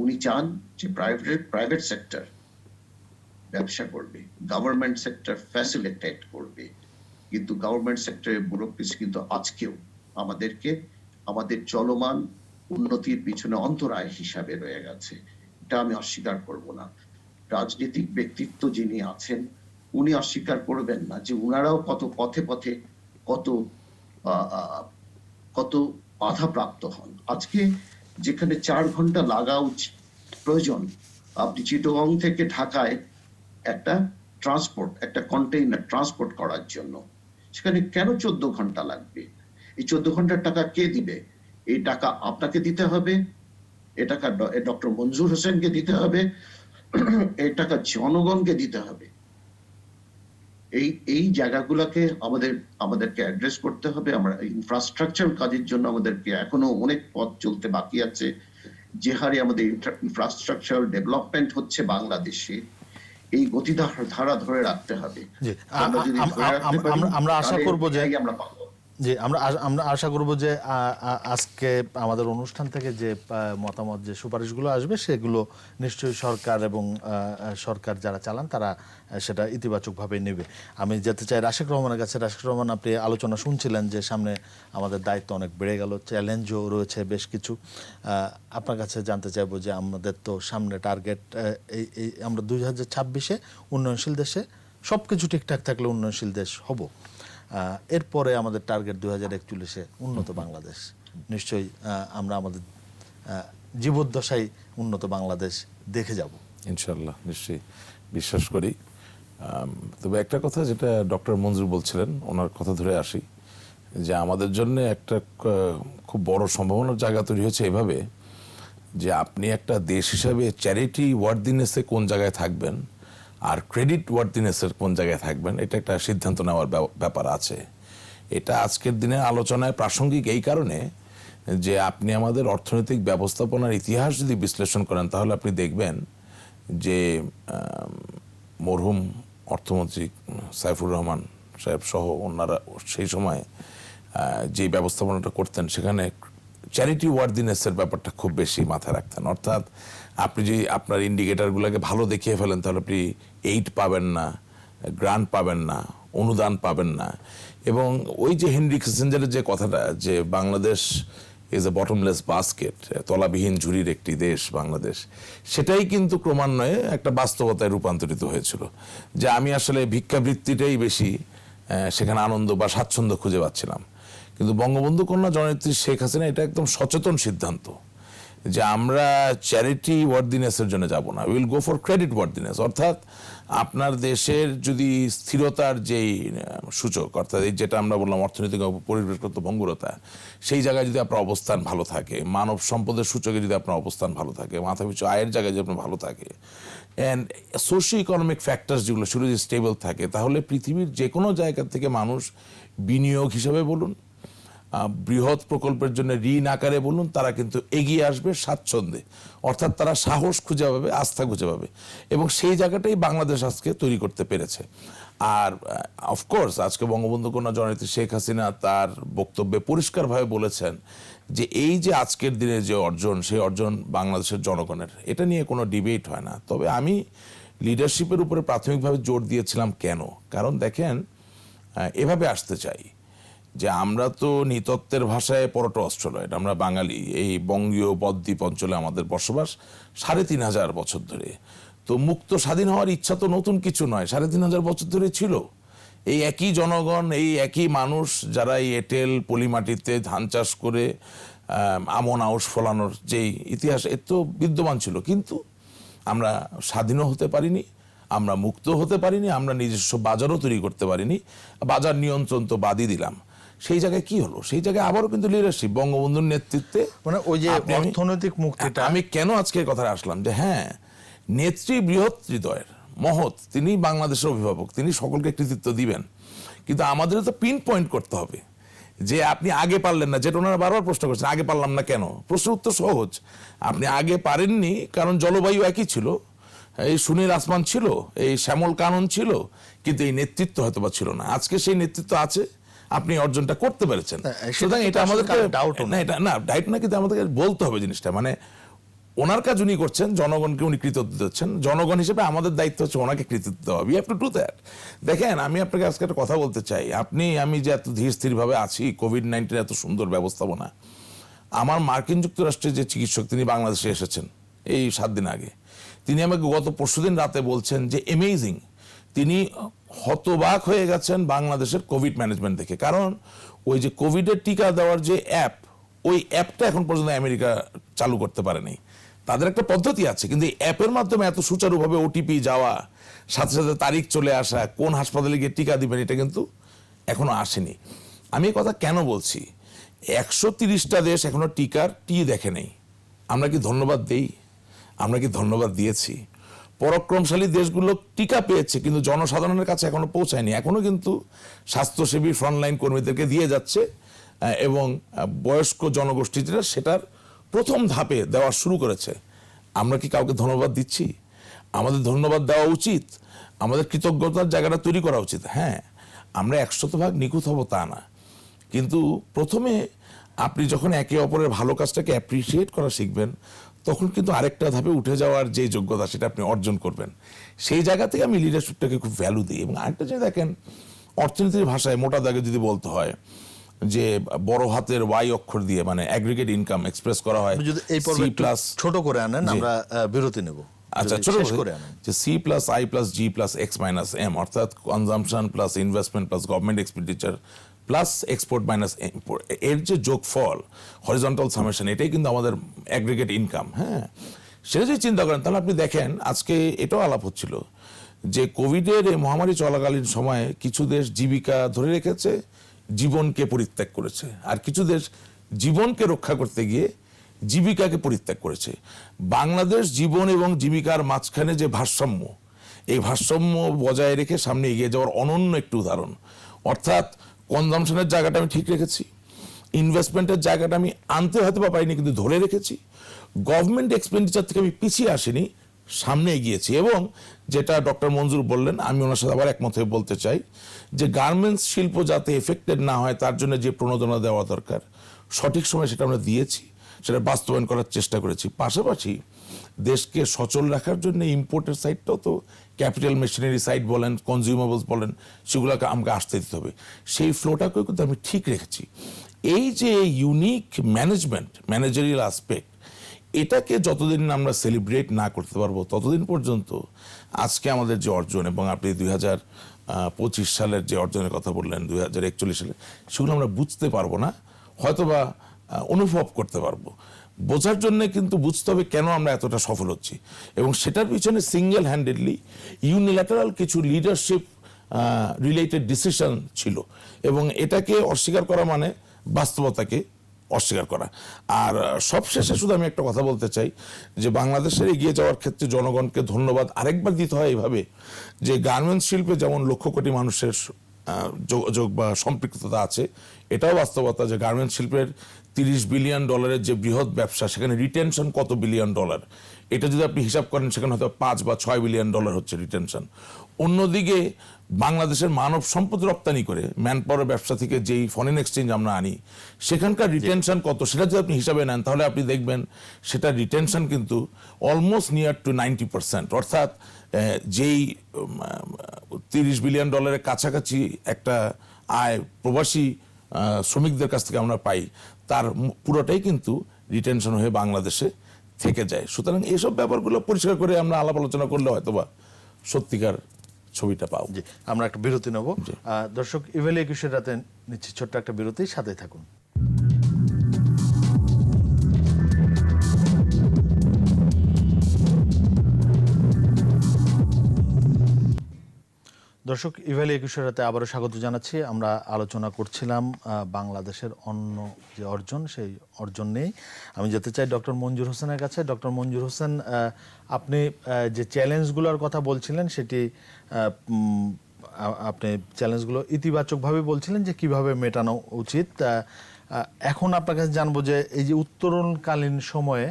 উনি চান যে প্রাইভেট সেক্টর ব্যবসা করবে, গভর্নমেন্ট সেক্টর ফ্যাসিলিটেট করবে। কিন্তু গভর্নমেন্ট সেক্টরের ব্যুরোক্রেসি কিন্তু আজকেও আমাদের চলমান উন্নতির পিছনে অন্তরায় হিসাবে রয়ে গেছে। এটা আমি অস্বীকার করব না। রাজনৈতিক ব্যক্তিত্ব যিনি আছেন, উনি অস্বীকার করবেন না যে উনারাও কত পথে কত বাধাপ্রাপ্ত হন। আজকে যেখানে 4 ঘন্টা লাগা উচিত প্রয়োজন। আপনি চিটাগং থেকে ঢাকায় একটা একটা কন্টেইনার ট্রান্সপোর্ট করার জন্য সেখানে কেন 14 ঘন্টা লাগবে? এই 14 ঘন্টার টাকা কে দিবে? এই টাকা আপনাকে দিতে হবে, এ টাকা ডক্টর মঞ্জুর হোসেনকে দিতে হবে, এই টাকা জনগণকে দিতে হবে। এই জায়গাগুলোকে আমাদেরকে অ্যাড্রেস করতে হবে। আমরা ইনফ্রাস্ট্রাকচার কাজের জন্য আমাদেরকে এখনো অনেক পথ চলতে বাকি আছে। যে হারে আমাদের ইনফ্রাস্ট্রাকচার ডেভেলপমেন্ট হচ্ছে বাংলাদেশে, এই গতিধারা ধরে রাখতে হবে। আমরা যদি ধরে রাখতে পারি, আমরা আশা করব যে আমরা পাবো। জি, আমরা আশা করব যে আজকে আমাদের অনুষ্ঠান থেকে যে মতামত, যে সুপারিশগুলো আসবে, সেগুলো নিশ্চয়ই সরকার এবং সরকার যারা চালান তারা সেটা ইতিবাচকভাবে নেবে। আমি যেতে চাই রাশেক রহমানের কাছে। রাশেক রহমান, আপনি আলোচনা শুনছিলেন যে সামনে আমাদের দায়িত্ব অনেক বেড়ে গেল, চ্যালেঞ্জও রয়েছে বেশ কিছু। আপনার কাছে জানতে চাইবো যে আমাদের তো সামনে টার্গেট, এই আমরা 2026-এ উন্নয়নশীল দেশে সব কিছু ঠিকঠাক থাকলে উন্নয়নশীল দেশ হব। এরপরে আমাদের টার্গেট 2041-এ উন্নত বাংলাদেশ। নিশ্চয়ই আমরা আমাদের জীবদ্দশায় উন্নত বাংলাদেশ দেখে যাব ইনশাল্লাহ, নিশ্চয়ই বিশ্বাস করি। তবে একটা কথা যেটা ডক্টর মঞ্জুর বলছিলেন, ওনার কথা ধরে আসি, যে আমাদের জন্য একটা খুব বড় সম্ভাবনার জায়গা তৈরি হয়েছে এভাবে যে আপনি একটা দেশ হিসাবে চ্যারিটি ওয়ার্দিনেসে কোন জায়গায় থাকবেন আর ক্রেডিট ওয়ার্দিনেসের কোন জায়গায় থাকবেন, এটা একটা সিদ্ধান্ত নেওয়ার ব্যাপার আছে। এটা আজকের দিনের আলোচনায় প্রাসঙ্গিক এই কারণে যে আপনি আমাদের অর্থনৈতিক ব্যবস্থাপনার ইতিহাস যদি বিশ্লেষণ করেন তাহলে আপনি দেখবেন যে মরহুম অর্থমন্ত্রী সাইফুর রহমান সাহেব সহ অন্যরা সেই সময় যে ব্যবস্থাপনাটা করতেন সেখানে চ্যারিটি ওয়ার্দিনেসের ব্যাপারটা খুব বেশি মাথায় রাখতেন। অর্থাৎ আপনি যদি আপনার ইন্ডিকেটারগুলোকে ভালো দেখিয়ে ফেলেন তাহলে আপনি এইড পাবেন না, গ্রান্ট পাবেন না, অনুদান পাবেন না। এবং ওই যে হেনরি কিসিঞ্জারের যে কথাটা, যে Bangladesh is a bottomless basket, তলাবিহীন ঝুড়ির একটি দেশ বাংলাদেশ, সেটাই কিন্তু ক্রমান্বয়ে একটা বাস্তবতায় রূপান্তরিত হয়েছিল। যে আমি আসলে ভিক্ষাবৃত্তিটাই বেশি সেখানে আনন্দ বা স্বাচ্ছন্দ্য খুঁজে পাচ্ছিলাম। কিন্তু বঙ্গবন্ধু কন্যা জননেত্রী শেখ হাসিনা এটা একদম সচেতন সিদ্ধান্ত যে আমরা চ্যারিটি ওয়ার্দিনেসের জন্য যাব না, উইল গো ফর ক্রেডিট ওয়ার্দিনেস। অর্থাৎ আপনার দেশের যদি স্থিরতার যেই সূচক, অর্থাৎ এই যেটা আমরা বললাম অর্থনৈতিক পরিবেশগত ভঙ্গুরতা, সেই জায়গায় যদি আপনার অবস্থান ভালো থাকে, মানব সম্পদের সূচকে যদি আপনার অবস্থান ভালো থাকে, মাথাপিছু আয়ের জায়গায় যদি আপনার ভালো থাকে, অ্যান্ড সোশিও ইকোনমিক ফ্যাক্টরস যেগুলো সেগুলো যদি স্টেবল থাকে, তাহলে পৃথিবীর যে কোনো জায়গা থেকে মানুষ বিনিয়োগ হিসাবে বলুন, বৃহৎ প্রকল্পের জন্য ঋণ আকারে বলুন, তারা কিন্তু এগিয়ে আসবে স্বাচ্ছন্দ্যে। অর্থাৎ তারা সাহস খুঁজে পাবে, আস্থা খুঁজে পাবে, এবং সেই জায়গাটাই বাংলাদেশ আজকে তৈরি করতে পেরেছে। আর অফকোর্স আজকে বঙ্গবন্ধু কন্যা জননেত্রী শেখ হাসিনা তার বক্তব্যে পরিষ্কারভাবে বলেছেন যে এই যে আজকের দিনের যে অর্জন, সেই অর্জন বাংলাদেশের জনগণের, এটা নিয়ে কোনো ডিবেট হয় না। তবে আমি লিডারশিপের উপরে প্রাথমিকভাবে জোর দিয়েছিলাম কেন? কারণ দেখেন, এভাবে আসতে চাই যে আমরা তো নৃতত্ত্বের ভাষায় পরোটা অস্ট্রেলয়েড, আমরা বাঙালি, এই বঙ্গীয় বদ্বীপ অঞ্চলে আমাদের বসবাস 3500 বছর ধরে। তো মুক্ত স্বাধীন হওয়ার ইচ্ছা তো নতুন কিছু নয়, 3500 বছর ধরে ছিল। এই একই জনগণ, এই একই মানুষ যারা এই এঁটেল পলিমাটিতে ধান চাষ করে আমন আউশ ফলানোর যেই ইতিহাস, এর তো বিদ্যমান ছিল। কিন্তু আমরা স্বাধীনও হতে পারিনি, আমরা মুক্ত হতে পারিনি, আমরা নিজস্ব বাজারও তৈরি করতে পারিনি, বাজার নিয়ন্ত্রণ তো বাদই দিলাম। সেই জায়গায় কি হলো? সেই জায়গায় আবারও কিন্তু লিডারশিপ বঙ্গবন্ধুর নেতৃত্বে, মানে ওই যে অর্থনৈতিক মুক্তিটা। আমি কেন আজকের কথা আসলাম যে হ্যাঁ, নেত্রী বৃহৎ হৃদয়ের, মহৎ, তিনি বাংলাদেশের অভিভাবক, তিনি সকলকে কৃতিত্ব দিবেন। কিন্তু আমাদেরও তো পিন পয়েন্ট করতে হবে যে আপনি আগে পারলেন না, যেটা ওনারা বারবার প্রশ্ন করছেন, আগে পারলাম না কেন? প্রশ্নের উত্তর সহজ, আপনি আগে পারেননি কারণ জলবায়ু একই ছিল, এই সুনীল আসমান ছিল, এই শ্যামল কানন ছিল, কিন্তু এই নেতৃত্ব হয়তো বা ছিল না। আজকে সেই নেতৃত্ব আছে, আপনি অর্জনটা করতে পেরেছেন। সুতরাং এটা আমাদেরকে ডাউট না, কিন্তু আমাদেরকে বলতে হবে জিনিসটা, মানে ওনার কাজ উনি করছেন, জনগণকে উনি কৃতিত্ব দিচ্ছেন, জনগণ হিসেবে আমাদের দায়িত্ব হচ্ছে ওনাকে কৃতিত্ব দেওয়া। We have to do that. দেখেন, আমি আপনাকে আজকে একটা কথা বলতে চাই, আমি যে এত ধীর স্থিরভাবে আছি, কোভিড-19 এত সুন্দর ব্যবস্থাপনা, আমার মার্কিন যুক্তরাষ্ট্রের যে চিকিৎসক, তিনি বাংলাদেশে এসেছেন এই 7 দিন আগে, তিনি আমাকে গত পরশুদিন রাতে বলছেন যে অ্যামেজিং, তিনি হতবাক হয়ে গেছেন বাংলাদেশের কোভিড ম্যানেজমেন্ট দেখে। কারণ ওই যে কোভিডের টিকা দেওয়ার যে অ্যাপ, ওই অ্যাপটা এখন পর্যন্ত আমেরিকা চালু করতে পারেনি। তাদের একটা পদ্ধতি আছে, কিন্তু এই অ্যাপের মাধ্যমে এত সুচারুভাবে ওটিপি যাওয়া, সাথে সাথে তারিখ চলে আসা, কোন হাসপাতালে গিয়ে টিকা দিবেন, এটা কিন্তু এখনো আসেনি। আমি এই কথা কেন বলছি? 130টা দেশ এখনো টিকার দেখে নেই। আমরা কি ধন্যবাদ দেই? আমরা কি ধন্যবাদ দিয়েছি? পরাক্রমশালী দেশগুলো টিকা পেয়েছে, কিন্তু জনসাধারণের কাছে এখনো পৌঁছায়নি। এখনো কিন্তু স্বাস্থ্যসেবী ফ্রন্টলাইন কর্মীদেরকে দিয়ে যাচ্ছে, এবং বয়স্ক জনগোষ্ঠী যেটা, সেটার প্রথম ধাপে দেওয়া শুরু করেছে। আমরা কি কাউকে ধন্যবাদ দিচ্ছি? আমাদের ধন্যবাদ দেওয়া উচিত, আমাদের কৃতজ্ঞতার জায়গাটা তৈরি করা উচিত। হ্যাঁ, আমরা 100% নিখুঁত হব তা না, কিন্তু প্রথমে আপনি যখন একে অপরের ভালো কাজটাকে অ্যাপ্রিসিয়েট করা শিখবেন, তখন কিন্তু আরেকটা ধাপে উঠে যাওয়ার যে যোগ্যতা, সেটা আপনি অর্জন করবেন। সেই জায়গা থেকে আমি লিডারশিপটাকে খুব ভ্যালু দিই। এবং আরেকটা যে দেখেন, অর্থনীতির ভাষায় মোটা দাগে যদি বলতে হয়, যে বড় হাতের ওয়াই অক্ষর দিয়ে, মানে অ্যাগ্রিগেট ইনকাম এক্সপ্রেস করা হয় যদি এই পর্বে একটু ছোট করে আনেন, আমরা বিরতি নেব। আচ্ছা, যদি ছোট শেষ করে আনেন। যে C plus I plus G plus X minus M, অর্থাৎ consumption plus investment plus government expenditure plus export minus import, এর যে যোগফল, হরিজন্টাল সামেশন, এটাই কিন্তু আমাদের অ্যাগ্রিগেট ইনকাম। হ্যাঁ, সেটা যদি চিন্তা করেন, তাহলে আপনি দেখেন, আজকে এটাও আলাপ হচ্ছিল যে কোভিডের এই মহামারী চলাকালীন সময়ে কিছু দেশ জীবিকা ধরে রেখেছে, জীবনকে পরিত্যাগ করেছে, আর কিছু দেশ জীবনকে রক্ষা করতে গিয়ে জীবিকাকে পরিত্যাগ করেছে। বাংলাদেশ জীবন এবং জীবিকার মাঝখানে যে ভারসাম্য, এই ভারসাম্য বজায় রেখে সামনে এগিয়ে যাওয়ার অনন্য একটি উদাহরণ। অর্থাৎ কনজামশনের জায়গাটা আমি ঠিক রেখেছি, ইনভেস্টমেন্টের জায়গাটা আমি আনতে হয়তো বা পারিনি, কিন্তু ধরে রেখেছি। গভর্নমেন্ট এক্সপেন্ডিচার থেকে আমি পিছিয়ে আসিনি, সামনে এগিয়েছি। এবং যেটা ডক্টর মঞ্জুর বললেন, আমি ওনার সাথে আবার একমত হয়ে বলতে চাই, যে গার্মেন্টস শিল্প যাতে এফেক্টেড না হয়, তার জন্য যে প্রণোদনা দেওয়া দরকার, সঠিক সময় সেটা আমরা দিয়েছি, সেটা বাস্তবায়ন করার চেষ্টা করেছি। পাশাপাশি দেশকে সচল রাখার জন্য ইম্পোর্টের সাইডটাও তো, ক্যাপিটাল মেশিনারি সাইড বলেন, কনজিউমেবলস বলেন, সেগুলোকে আমাকে আসতে দিতে হবে। সেই ফ্লোটাকেও কিন্তু আমি ঠিক রেখেছি। এই যে ইউনিক ম্যানেজমেন্ট, ম্যানেজারিয়াল আসপেক্ট, এটাকে যতদিন আমরা সেলিব্রেট না করতে পারবো, ততদিন পর্যন্ত আজকে আমাদের যে অর্জন, এবং আপনি 2025 সালের যে অর্জনের কথা বললেন, 2041 সালে, সেগুলো আমরা বুঝতে পারবো না, হয়তোবা অনুভব করতে পারবো। বোঝার জন্য কিন্তু বুঝতে হবে কেন আমরা এতটা সফল হচ্ছি, এবং সেটার পিছনে সিঙ্গেল হ্যান্ডেডলি ইউনিল্যাটারাল কিছু লিডারশিপ রিলেটেড ডিসিশন ছিল, এবং এটাকে অস্বীকার করা মানে বাস্তবতাকে অস্বীকার করা। আর সবশেষে শুধু আমি একটা কথা বলতে চাই, যে বাংলাদেশের এগিয়ে যাওয়ার ক্ষেত্রে জনগণকে ধন্যবাদ আরেকবার দিতে হয় এইভাবে, যে গার্মেন্টস শিল্পে যেমন লক্ষ কোটি মানুষের যোগ বা সম্পৃক্ততা আছে, এটাও বাস্তবতা যে গার্মেন্টস শিল্পের $30 বিলিয়ন যে বৃহৎ ব্যবসা, সেখানে রিটেনশন কত বিলিয়ন ডলার, এটা যদি আপনি হিসাব করেন, সেখানে হয়তো $5 বা $6 বিলিয়ন হচ্ছে রিটেনশন। অন্যদিকে বাংলাদেশের মানব সম্পদ রপ্তানি করে ম্যান পাওয়ার ব্যবসা থেকে যেই ফরেন এক্সচেঞ্জ আমরা আনি, সেখানকার রিটেনশন কত, সেটা যদি আপনি হিসাবে নেন, তাহলে আপনি দেখবেন সেটা রিটেনশন কিন্তু অলমোস্ট নিয়ার টু 90%। অর্থাৎ যেই $30 বিলিয়ন কাছাকাছি একটা আয় প্রবাসী শ্রমিকদের কাছ থেকে আমরা পাই, তার পুরোটাই কিন্তু রিটেনশন হয়ে বাংলাদেশে থেকে যায়। সুতরাং এইসব ব্যাপারগুলো পরিষ্কার করে আমরা আলাপ আলোচনা করলে হয়তোবা সত্যিকার ছবিটা পাও। জি, আমরা একটা বিরতি নেব। দর্শক, ইভেল 21 রাতে নিচ্ছি ছোট্ট একটা বিরতি, সাথে থাকুন। দর্শক, ইভেল 21 রাতে আবারও স্বাগত জানাচ্ছি। আমরা আলোচনা করছিলাম বাংলাদেশের অন্য যে অর্জন, সেই অর্জন নেই। আমি যেতে চাই ডক্টর মঞ্জুর হোসেনের কাছে। ডক্টর মঞ্জুর হোসেন, আপনি যে চ্যালেঞ্জগুলোর কথা বলছিলেন, সেটি আপনি চ্যালেঞ্জগুলো ইতিবাচকভাবে বলছিলেন যে কিভাবে মেটানো উচিত। এখন আপনার কাছে জানবো যে এই যে উত্তরণকালীন সময়ে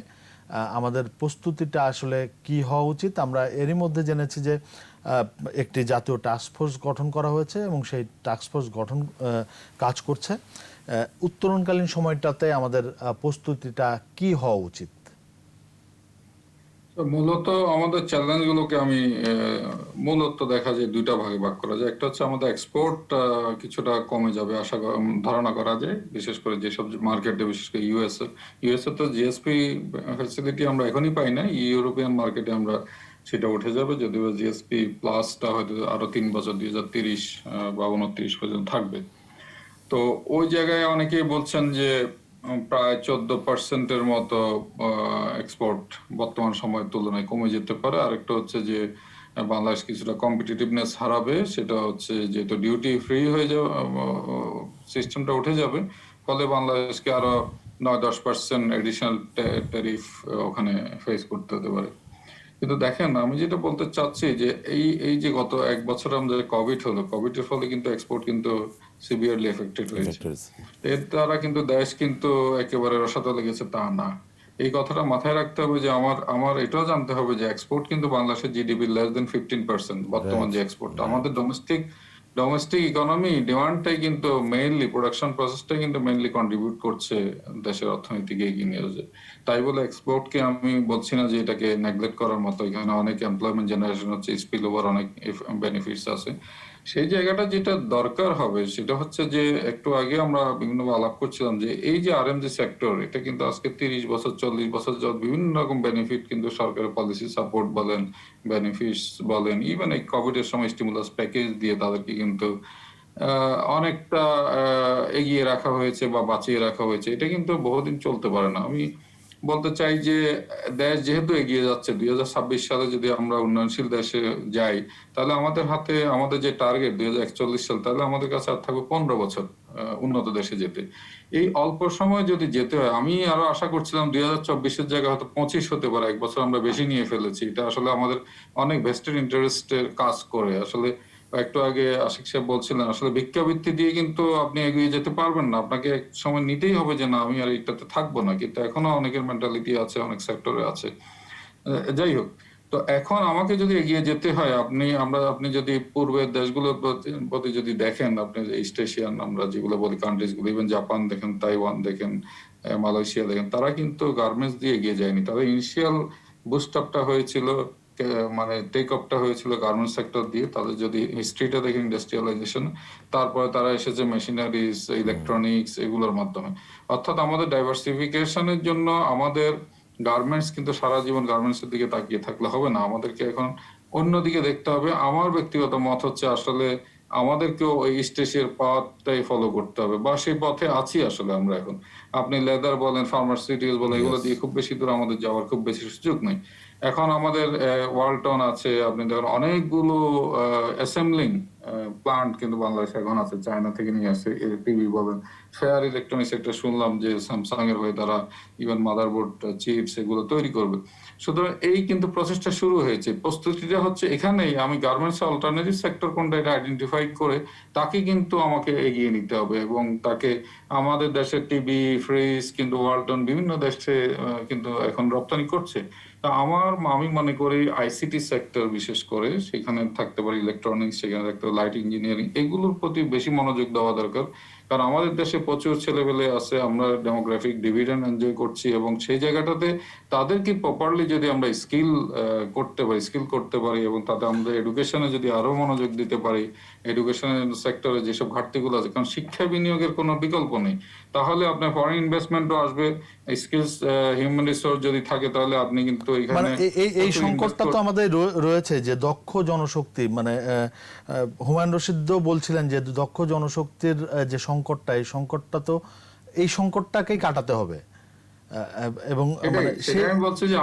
আমাদের প্রস্তুতিটা আসলে কি হওয়া উচিত। আমরা এরই মধ্যে জেনেছি যে একটি জাতীয় টাস্কফোর্স গঠন করা হয়েছে, এবং সেই টাস্কফোর্স গঠন কাজ করছে। উত্তরণকালীন সময়টাতে আমাদের প্রস্তুতিটা কি হওয়া উচিত? মূলত আমাদের চ্যালেঞ্জগুলোকে আমি মূলত দেখা যায় দুইটা ভাগে ভাগ করা যায়। একটা হচ্ছে আমাদের এক্সপোর্ট কিছুটা কমে যাবে ধারণা করা যায়, বিশেষ করে যেসব মার্কেটে, বিশেষ করে ইউএসএ তো জিএসপি ফ্যাসিলিটি আমরা এখনই পাই না, ইউরোপিয়ান মার্কেটে আমরা সেটা উঠে যাবে, যদিও জিএসপি প্লাসটা হয়তো আরো 3 বছর 2030 বা 29 পর্যন্ত থাকবে। তো ওই জায়গায় অনেকেই বলছেন যে প্রায় 14%-এর মতো এক্সপোর্ট বর্তমান সময়ের তুলনায় কমে যেতে পারে। আরেকটা হচ্ছে যে বাংলাদেশ কিছুটা কম্পিটিটিভনেস হারাবে, সেটা হচ্ছে যেহেতু ডিউটি ফ্রি হয়ে যাবে, সিস্টেমটা উঠে যাবে, ফলে বাংলাদেশকে আরো 9-10% এডিশনাল ট্যারিফ ওখানে ফেস করতে হতে পারে। কিন্তু দেখেন, আমি যেটা বলতে চাচ্ছি যে এই এই যে গত 1 বছর আমাদের কোভিড হলো, কোভিডের ফলে কিন্তু এক্সপোর্ট কিন্তু সিভিয়ারলি এফেক্টেড হয়েছে। এর দ্বারা কিন্তু দেশ কিন্তু একেবারে রসাতলে গেছে তা না। এই কথাটা মাথায় রাখতে হবে যে আমার আমার এটাও জানতে হবে যে এক্সপোর্ট কিন্তু বাংলাদেশের জিডিপি লেস দেন 15% বর্তমান যে এক্সপোর্ট। আমাদের ডোমেস্টিক ইকোনমি ডিমান্ডটাই কিন্তু মেইনলি, প্রোডাকশন প্রসেসটাই কিন্তু মেইনলি কন্ট্রিবিউট করছে দেশের অর্থনীতিকে এগিয়ে নিয়ে যাচ্ছে। তাই বলে এক্সপোর্টকে আমি বলছি না যে এটাকে নেগলেক্ট করার মতো, এখানে অনেক এমপ্লয়মেন্ট জেনারেশন হচ্ছে, স্পিল ওভার অনেক বেনিফিটস আছে। সেই জায়গাটা যেটা দরকার হবে সেটা হচ্ছে যে একটু আগে আমরা বিভিন্ন আলাপ করছিলাম যে এই যে আরএমজি সেক্টর, এটা কিন্তু আজকে 30 বছর 40 বছর যাবত বিভিন্ন রকম বেনিফিট কিন্তু সরকারের পলিসি সাপোর্ট বলেন, বেনিফিটস বলেন, ইভেন এই কোভিড এর সময় স্টিমুলাস প্যাকেজ দিয়ে তাদেরকে কিন্তু অনেকটা এগিয়ে রাখা হয়েছে বা বাঁচিয়ে রাখা হয়েছে। এটা কিন্তু বহুদিন চলতে পারে না। আমি বলতে চাই যে দেশ যেহেতু এগিয়ে যাচ্ছে, 2026 সালে যদি আমরা উন্নয়নশীল দেশে যাই, তাহলে আমাদের হাতে আমাদের যে টার্গেট 2041 সাল, তাহলে আমাদের কাছে আর থাকবে 15 বছর উন্নত দেশে যেতে। এই অল্প সময় যদি যেতে হয়, আমি আরো আশা করছিলাম 2024-এর জায়গায় হয়তো 25 হতে পারে, 1 বছর আমরা বেশি নিয়ে ফেলেছি। এটা আসলে আমাদের অনেক ভেস্টেড ইন্টারেস্টের কাজ করে। আসলে একটু আগে আশিক সাহেব বলছিলেন, আসলে ভিক্ষাবৃত্তি দিয়ে কিন্তু আপনি এগিয়ে যেতে পারবেন না, আপনাকে এক সময় নিতেই হবে যে না, আমি আর এটাতে থাকবো না। কিন্তু এখনো অনেকের মেন্টালিটি আছে, অনেক সেক্টরে আছে। যাই হোক, তো এখন আমাকে যদি এগিয়ে যেতে হয়, আপনি যদি পূর্বের দেশগুলোর প্রতি যদি দেখেন, আপনি ইস্ট এশিয়ান আমরা যেগুলো বলি কান্ট্রিজ গুলো, ইভেন জাপান দেখেন, তাইওয়ান দেখেন, মালয়েশিয়া দেখেন, তারা কিন্তু গার্মেন্টস দিয়ে এগিয়ে যায়নি। তাদের ইনিশিয়াল বুস্ট আপটা হয়েছিল, মানে টেক আপটা হয়েছিল গার্মেন্টস সেক্টর দিয়ে। তাদের যদি হিস্ট্রিটা দেখেন ইন্ডাস্ট্রিয়ালাইজেশন, তারপরে তারা এসেছে মেশিনারিজ, ইলেকট্রনিক্স এগুলোর মাধ্যমে। অর্থাৎ আমাদের ডাইভার্সিফিকেশনের জন্য আমাদের গার্মেন্টস কিন্তু সারা জীবন গার্মেন্টস এর দিকে তাকিয়ে থাকলে হবে না, আমাদেরকে এখন অন্যদিকে দেখতে হবে। আমার ব্যক্তিগত মত হচ্ছে আসলে আমাদেরকেও ওই ইস্ট এশিয়ার পাথটাই ফলো করতে হবে, বা সেই পথে আছি আসলে আমরা এখন। আপনি লেদার বলেন, ফার্মাসিউটিক্যালস বলেন, এগুলো দিয়ে খুব বেশি দূর আমাদের যাওয়ার খুব বেশি সুযোগ নেই। এখন আমাদের ওয়ালটন আছে, আপনি দেখেন অনেকগুলো অ্যাসেম্বলিং প্লান্ট কিন্তু বাংলাদেশে এখন আছে, চায়না থেকে নিয়ে আসে। টিভি বলেন, ফেয়ার ইলেকট্রনিক্স একটা শুনলাম যে স্যামসাং এর হয়ে তারা ইভেন মাদারবোর্ড, চিপস এগুলো তৈরি করবে। সুতরাং এই কিন্তু প্রসেসটা শুরু হয়েছে, প্রস্তুতিটা হচ্ছে এখানেই। আমি গার্মেন্টস অল্টারনেটিভ সেক্টর কোনটা এটা আইডেন্টিফাই করে তাকে কিন্তু আমাকে এগিয়ে নিতে হবে, এবং তাকে আমাদের দেশের টিভি, ফ্রিজ কিন্তু ওয়ালটন বিভিন্ন দেশে কিন্তু এখন রপ্তানি করছে। তা আমি মনে করি আইসিটি সেক্টর বিশেষ করে, সেখানে থাকতে পারে ইলেকট্রনিক্স, সেখানে থাকতে পারে লাইট ইঞ্জিনিয়ারিং, এগুলোর প্রতি বেশি মনোযোগ দেওয়া দরকার। কারণ আমাদের দেশে প্রচুর ছেলেপেলে আছে, আমরা ডেমোগ্রাফিক ডিভিডেন্ড এনজয় করছি, এবং সেই জায়গাটাতে তাদেরকে প্রপারলি যদি আমরা স্কিল করতে পারি এবং তাতে আমরা এডুকেশনে যদি আরো মনোযোগ দিতে পারি, এডুকেশনের সেক্টরে যেসব ঘাটতিগুলো আছে, কারণ শিক্ষা বিনিয়োগের কোনো বিকল্প নেই, তাহলে আপনার ফরেন ইনভেস্টমেন্টও আসবে। স্কিলস, হিউম্যান রিসোর্স যদি থাকে, তাহলে আপনি কিন্তু মানে এখানে এই সংকটটা তো আমাদের রয়েছে, যে দক্ষ জনশক্তি, মানে হুমায়ুন রশিদও বলছিলেন যে দক্ষ জনশক্তির যে সংকটটা, এই সংকটটা তো এই সংকটটাকেই কাটাতে হবে। এবং মানে সেটাই আমি বলছি যে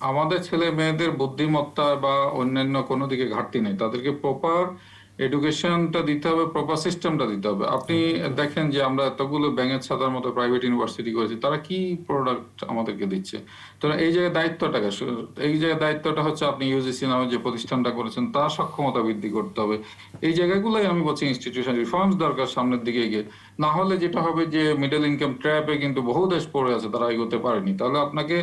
আমাদের ছেলে মেয়েদের বুদ্ধিমত্তা বা অন্যান্য কোনো দিকে ঘাটতি নেই, তাদেরকে প্রপার এডুকেশনটা দিতে হবে, প্রপার সিস্টেমটা দিতে হবে। আপনি দেখেন যে আমরা এতগুলো ব্যাঙের ছাতার মতো প্রাইভেট ইউনিভার্সিটি করেছি, তারা কি প্রোডাক্ট আমাদেরকে দিচ্ছে? তো এই জায়গায় দায়িত্বটা হচ্ছে আপনি ইউজিসি নামে যে প্রতিষ্ঠানটা করেছেন তার সক্ষমতা বৃদ্ধি করতে হবে। এই জায়গাগুলোই আমি বলছি ইনস্টিটিউশন রিফর্মস দরকার সামনের দিকে গিয়ে। না হলে যেটা হবে যে মিডল ইনকাম ট্র্যাপে কিন্তু বহু দেশ পড়ে আছে, তারা এগোতে পারেনি। তাহলে আপনাকে,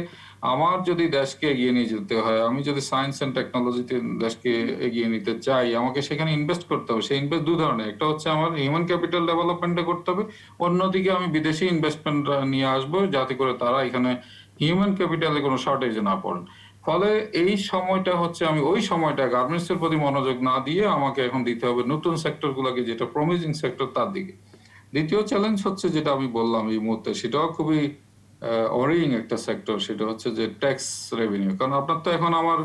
আমার যদি দেশকে এগিয়ে নিয়ে যেতে হয়, আমি যদি সায়েন্স এন্ড টেকনোলজিতে দেশকে এগিয়ে নিতে চাই, আমাকে সেখানে ইনভেস্ট করতে হবে। সেই ইনভেস্ট দুই ধরনের, একটা হচ্ছে আমার হিউম্যান ক্যাপিটাল ডেভেলপমেন্টে করতে হবে, অন্যদিকে আমি বিদেশি ইনভেস্টমেন্ট নিয়ে আসবো যাতে করে তারা এখানে হিউম্যান ক্যাপিটালে কোনো শর্টেজে না পড়েন। ফলে এই সময়টা হচ্ছে, আমি ওই সময়টা গার্মেন্টস এর প্রতি মনোযোগ না দিয়ে আমাকে এখন দিতে হবে নতুন সেক্টর গুলাকে, যেটা প্রমিজিং সেক্টর তার দিকে। দ্বিতীয় চ্যালেঞ্জ হচ্ছে যেটা আমি বললাম এই মুহূর্তে, সেটাও খুবই ওয়ারিং একটা সেক্টর, সেটা হচ্ছে যে ট্যাক্স রেভিনিউ। কারণ আপনার তো এখন আমার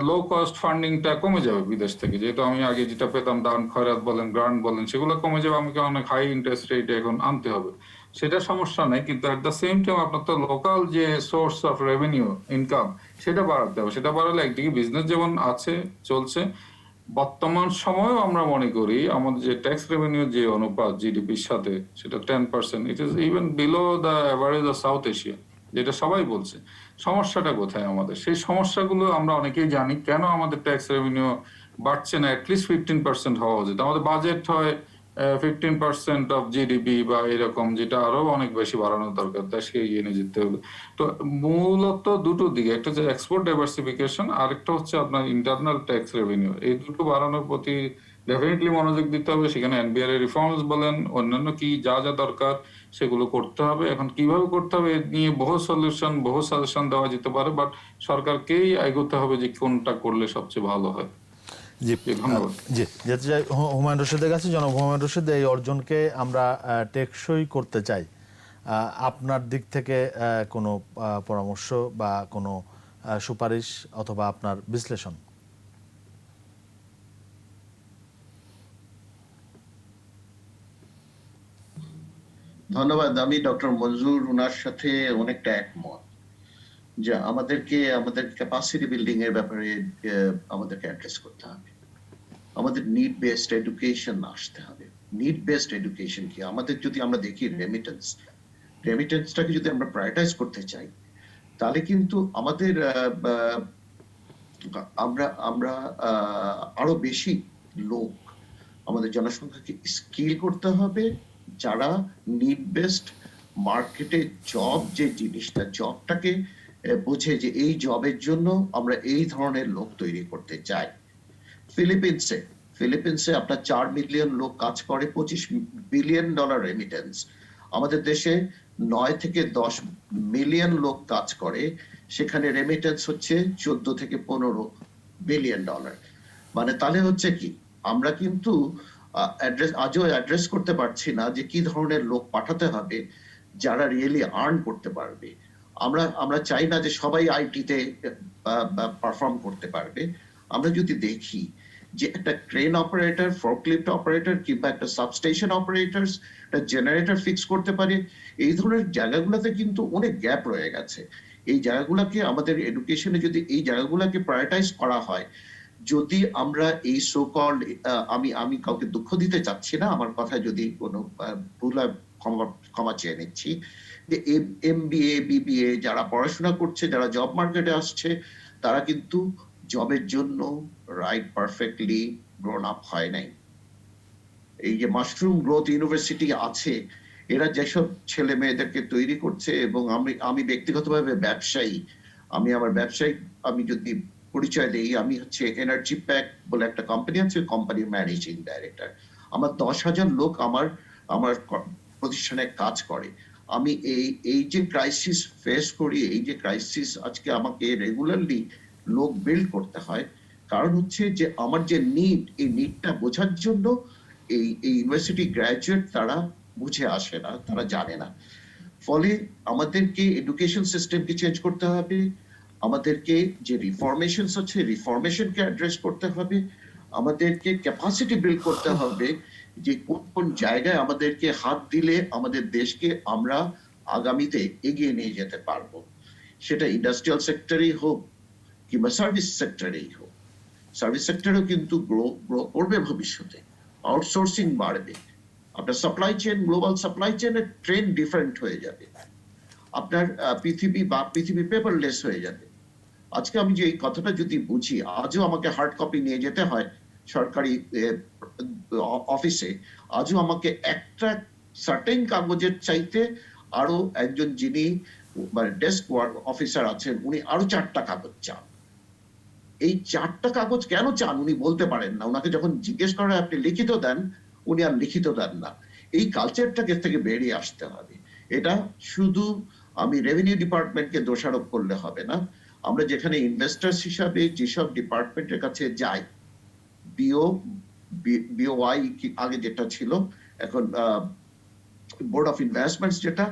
লো কস্ট ফান্ডিংটা কমে যাবে বিদেশ থেকে, যেহেতু আমি আগে যেটা পেতাম দান খয়রাত বলেন, গ্রান্ট বলেন, সেগুলো কমে যাবে, আমাকে অনেক হাই ইন্টারেস্ট রেটে এখন আনতে হবে। সেটা সমস্যা নাই, কিন্তু এট দ্য সেম টাইম আপনার তো লোকাল যে সোর্স অফ রেভিনিউ ইনকাম সেটা বাড়াতে হবে। সেটা বাড়ালে একদিকে বিজনেস যেমন আছে চলছে, বর্তমান সময়েও আমরা মনে করি আমাদের যে ট্যাক্স রেভিনিউ যে অনুপাত জিডিপির সাথে সেটা 10%, it is even below the average of south Asia, যেটা সবাই বলছে। সমস্যাটা কোথায় আমাদের? সেই সমস্যাগুলো আমরা অনেকেই জানি, কেন আমাদের ট্যাক্স রেভিনিউ বাড়ছে না। অ্যাটলিস্ট 15% হওয়া উচিত। আমাদের বাজেট হয় 15% অফ জিডিপি বা এরকম, যেটা আরো অনেক বেশি বাড়ানো দরকার, দেশকে এগিয়ে নিয়ে যেতে হবে। তো মূলত দুটো দিকে, একটা হচ্ছে এক্সপোর্ট ডাইভার্সিফিকেশন, আরেকটা হচ্ছে আপনার ইন্টারনাল ট্যাক্স রেভিনিউ। এই দুটো বাড়ানোর প্রতি ডেফিনেটলি মনোযোগ দিতে হবে। সেখানে এনবিআর এর রিফর্মস বলেন, অন্যান্য কি যা যা দরকার সেগুলো করতে হবে। এখন কিভাবে করতে হবে এ নিয়ে বহু সলিউশন, বহু সাজেশন দেওয়া যেতে পারে, বাট সরকারকেই এগোতে হবে যে কোনটা করলে সবচেয়ে ভালো হয়। জি ধন্যবাদ। জি, যেতে চাই হুমায়ুন রশিদের কাছে। জনাব হুমায়ুন রশিদ, এই অর্জনকে আমরা টেকসই করতে চাই, আপনার দিক থেকে কোনো পরামর্শ বা কোনো সুপারিশ অথবা আপনার বিশ্লেষণ? ধন্যবাদ। আমি ডক্টর মঞ্জুর ওনার সাথে অনেকটা একমত যে আমাদের ক্যাপাসিটি বিল্ডিং এর ব্যাপারে আমাদেরকে অ্যাড্রেস করতে হবে। আমাদের নিড বেসড এডুকেশন আসতে হবে। নিড বেসড এডুকেশন কি? আমাদের যদি আমরা দেখি রেমিটেন্সটাকে যদি আমরা প্রায়োরিটাইজ করতে চাই, তাহলে কিন্তু আমাদের আমরা আমরা আরো বেশি লোক, আমাদের জনসংখ্যাকে স্কিল করতে হবে, যারা নিড বেসড মার্কেটে জব যে জিনিসটা, জবটাকে বুঝে যে এই জবের জন্য আমরা এই ধরনের লোক তৈরি করতে চাই। ফিলিপিন্সে আপনার 4 মিলিয়ন লোক কাজ করে, $25 বিলিয়ন রেমিটেন্স। আমাদের দেশে 9 থেকে 10 মিলিয়ন লোক কাজ করে, সেখানে রেমিটেন্স হচ্ছে 14 থেকে 15 বিলিয়ন ডলার। মানে তাহলে হচ্ছে কি, আমরা কিন্তু আজও অ্যাড্রেস করতে পারছি না যে কি ধরনের লোক পাঠাতে হবে যারা রিয়েলি আর্ন করতে পারবে। আমরা চাই না যে সবাই আইটিতে পারফর্ম করতে পারবে। আমরা যদি দেখি যে একটা ক্রেন অপারেটর, ফোর্কলিফট অপারেটর কিংবা একটা সাবস্টেশন অপারেটর একটা জেনারেটর ফিক্স করতে পারে, এই ধরনের জায়গাগুলোতে কিন্তু অনেক গ্যাপ রয়ে গেছে। এই জায়গাগুলোকে আমাদের এডুকেশনে যদি এই জায়গাগুলোকে প্রায়োরিটাইজ করা হয়, যদি আমরা এই সো কল্ড, আমি কাউকে দুঃখ দিতে চাচ্ছি না, আমার কথা যদি কোনো ভুল হয় ক্ষমা চেয়ে নিচ্ছি, যে এমবিএ বিবিএ যারা পড়াশোনা করছে, যারা জব মার্কেটে আসছে, তারা কিন্তু জবের জন্য রাইট পারফেক্টলি গ্রোন আপ হয় নাই। এই যে মাশরুম গ্রোথ ইউনিভার্সিটি আছে, এরা যেসব ছেলে মেয়েদেরকে তৈরি করছে, এবং আমি ব্যক্তিগতভাবে ব্যবসায়ী, আমি যদি পরিচয় দেই, আমি হচ্ছে এনার্জি প্যাক বলে একটা কোম্পানি আছে, কোম্পানির ম্যানেজিং ডাইরেক্টর। আমার 10,000 লোক আমার প্রতিষ্ঠানে কাজ করে। আমি এই যে ক্রাইসিস ফেস করি, এই যে ক্রাইসিস আজকে আমাকে রেগুলারলি লোক বিল্ড করতে হয়, কারণ হচ্ছে যে আমার যে নিড, এই নিডটা বোঝার জন্য এই ইউনিভার্সিটি গ্রাজুয়েট তারা বুঝে আসে না, তারা জানে না। ফলে আমাদেরকে এডুকেশন সিস্টেমকে চেঞ্জ করতে হবে, আমাদেরকে যে রিফরমেশনস আছে রিফরমেশনকে অ্যাড্রেস করতে হবে, আমাদেরকে ক্যাপাসিটি বিল্ড করতে হবে যে কোন কোন জায়গায় আমাদেরকে হাত দিলে আমাদের দেশকে আমরা আগামীতে এগিয়ে নিয়ে যেতে পারবো। সেটা ইন্ডাস্ট্রিয়াল সেক্টরেই হোক কিংবা সার্ভিস সেক্টরেই হোক। সার্ভিস সেক্টরেও কিন্তু গ্রো করবে ভবিষ্যতে, আউটসোর্সিং বাড়বে, আপনার সাপ্লাই চেইন, গ্লোবাল সাপ্লাই চেইনের ট্রেন্ড ডিফারেন্ট হয়ে যাবে, আপনার পৃথিবী পেপারলেস হয়ে যাবে। আজকে আমি যে এই কথাটা যদি বুঝি, আজও আমাকে হার্ড কপি নিয়ে যেতে হয় সরকারি অফিসে, আজও আমাকে একটা সার্টেন কাগজের চাইতে আরো একজন যিনি ডেস্ক অফিসার আছেন, উনি আরো 4টা কাগজ চান। এই 4টা কাগজ কেন চান উনি বলতে পারেন না। ওনাকে যখন জিজ্ঞেস করা হয় আপনি লিখিত দেন, উনি আর লিখিত দেন না। এই কালচারটাকে থেকে বেরিয়ে আসতে হবে। এটা শুধু আমি রেভিনিউ ডিপার্টমেন্টকে দোষারোপ করলে হবে না। আমরা যেখানে ইনভেস্টার্স হিসাবে যেসব ডিপার্টমেন্টের কাছে যাই, বিওআই আগে যেটা ছিল, এখন বোর্ড অফ ইনভেস্টমেন্টস যেটা,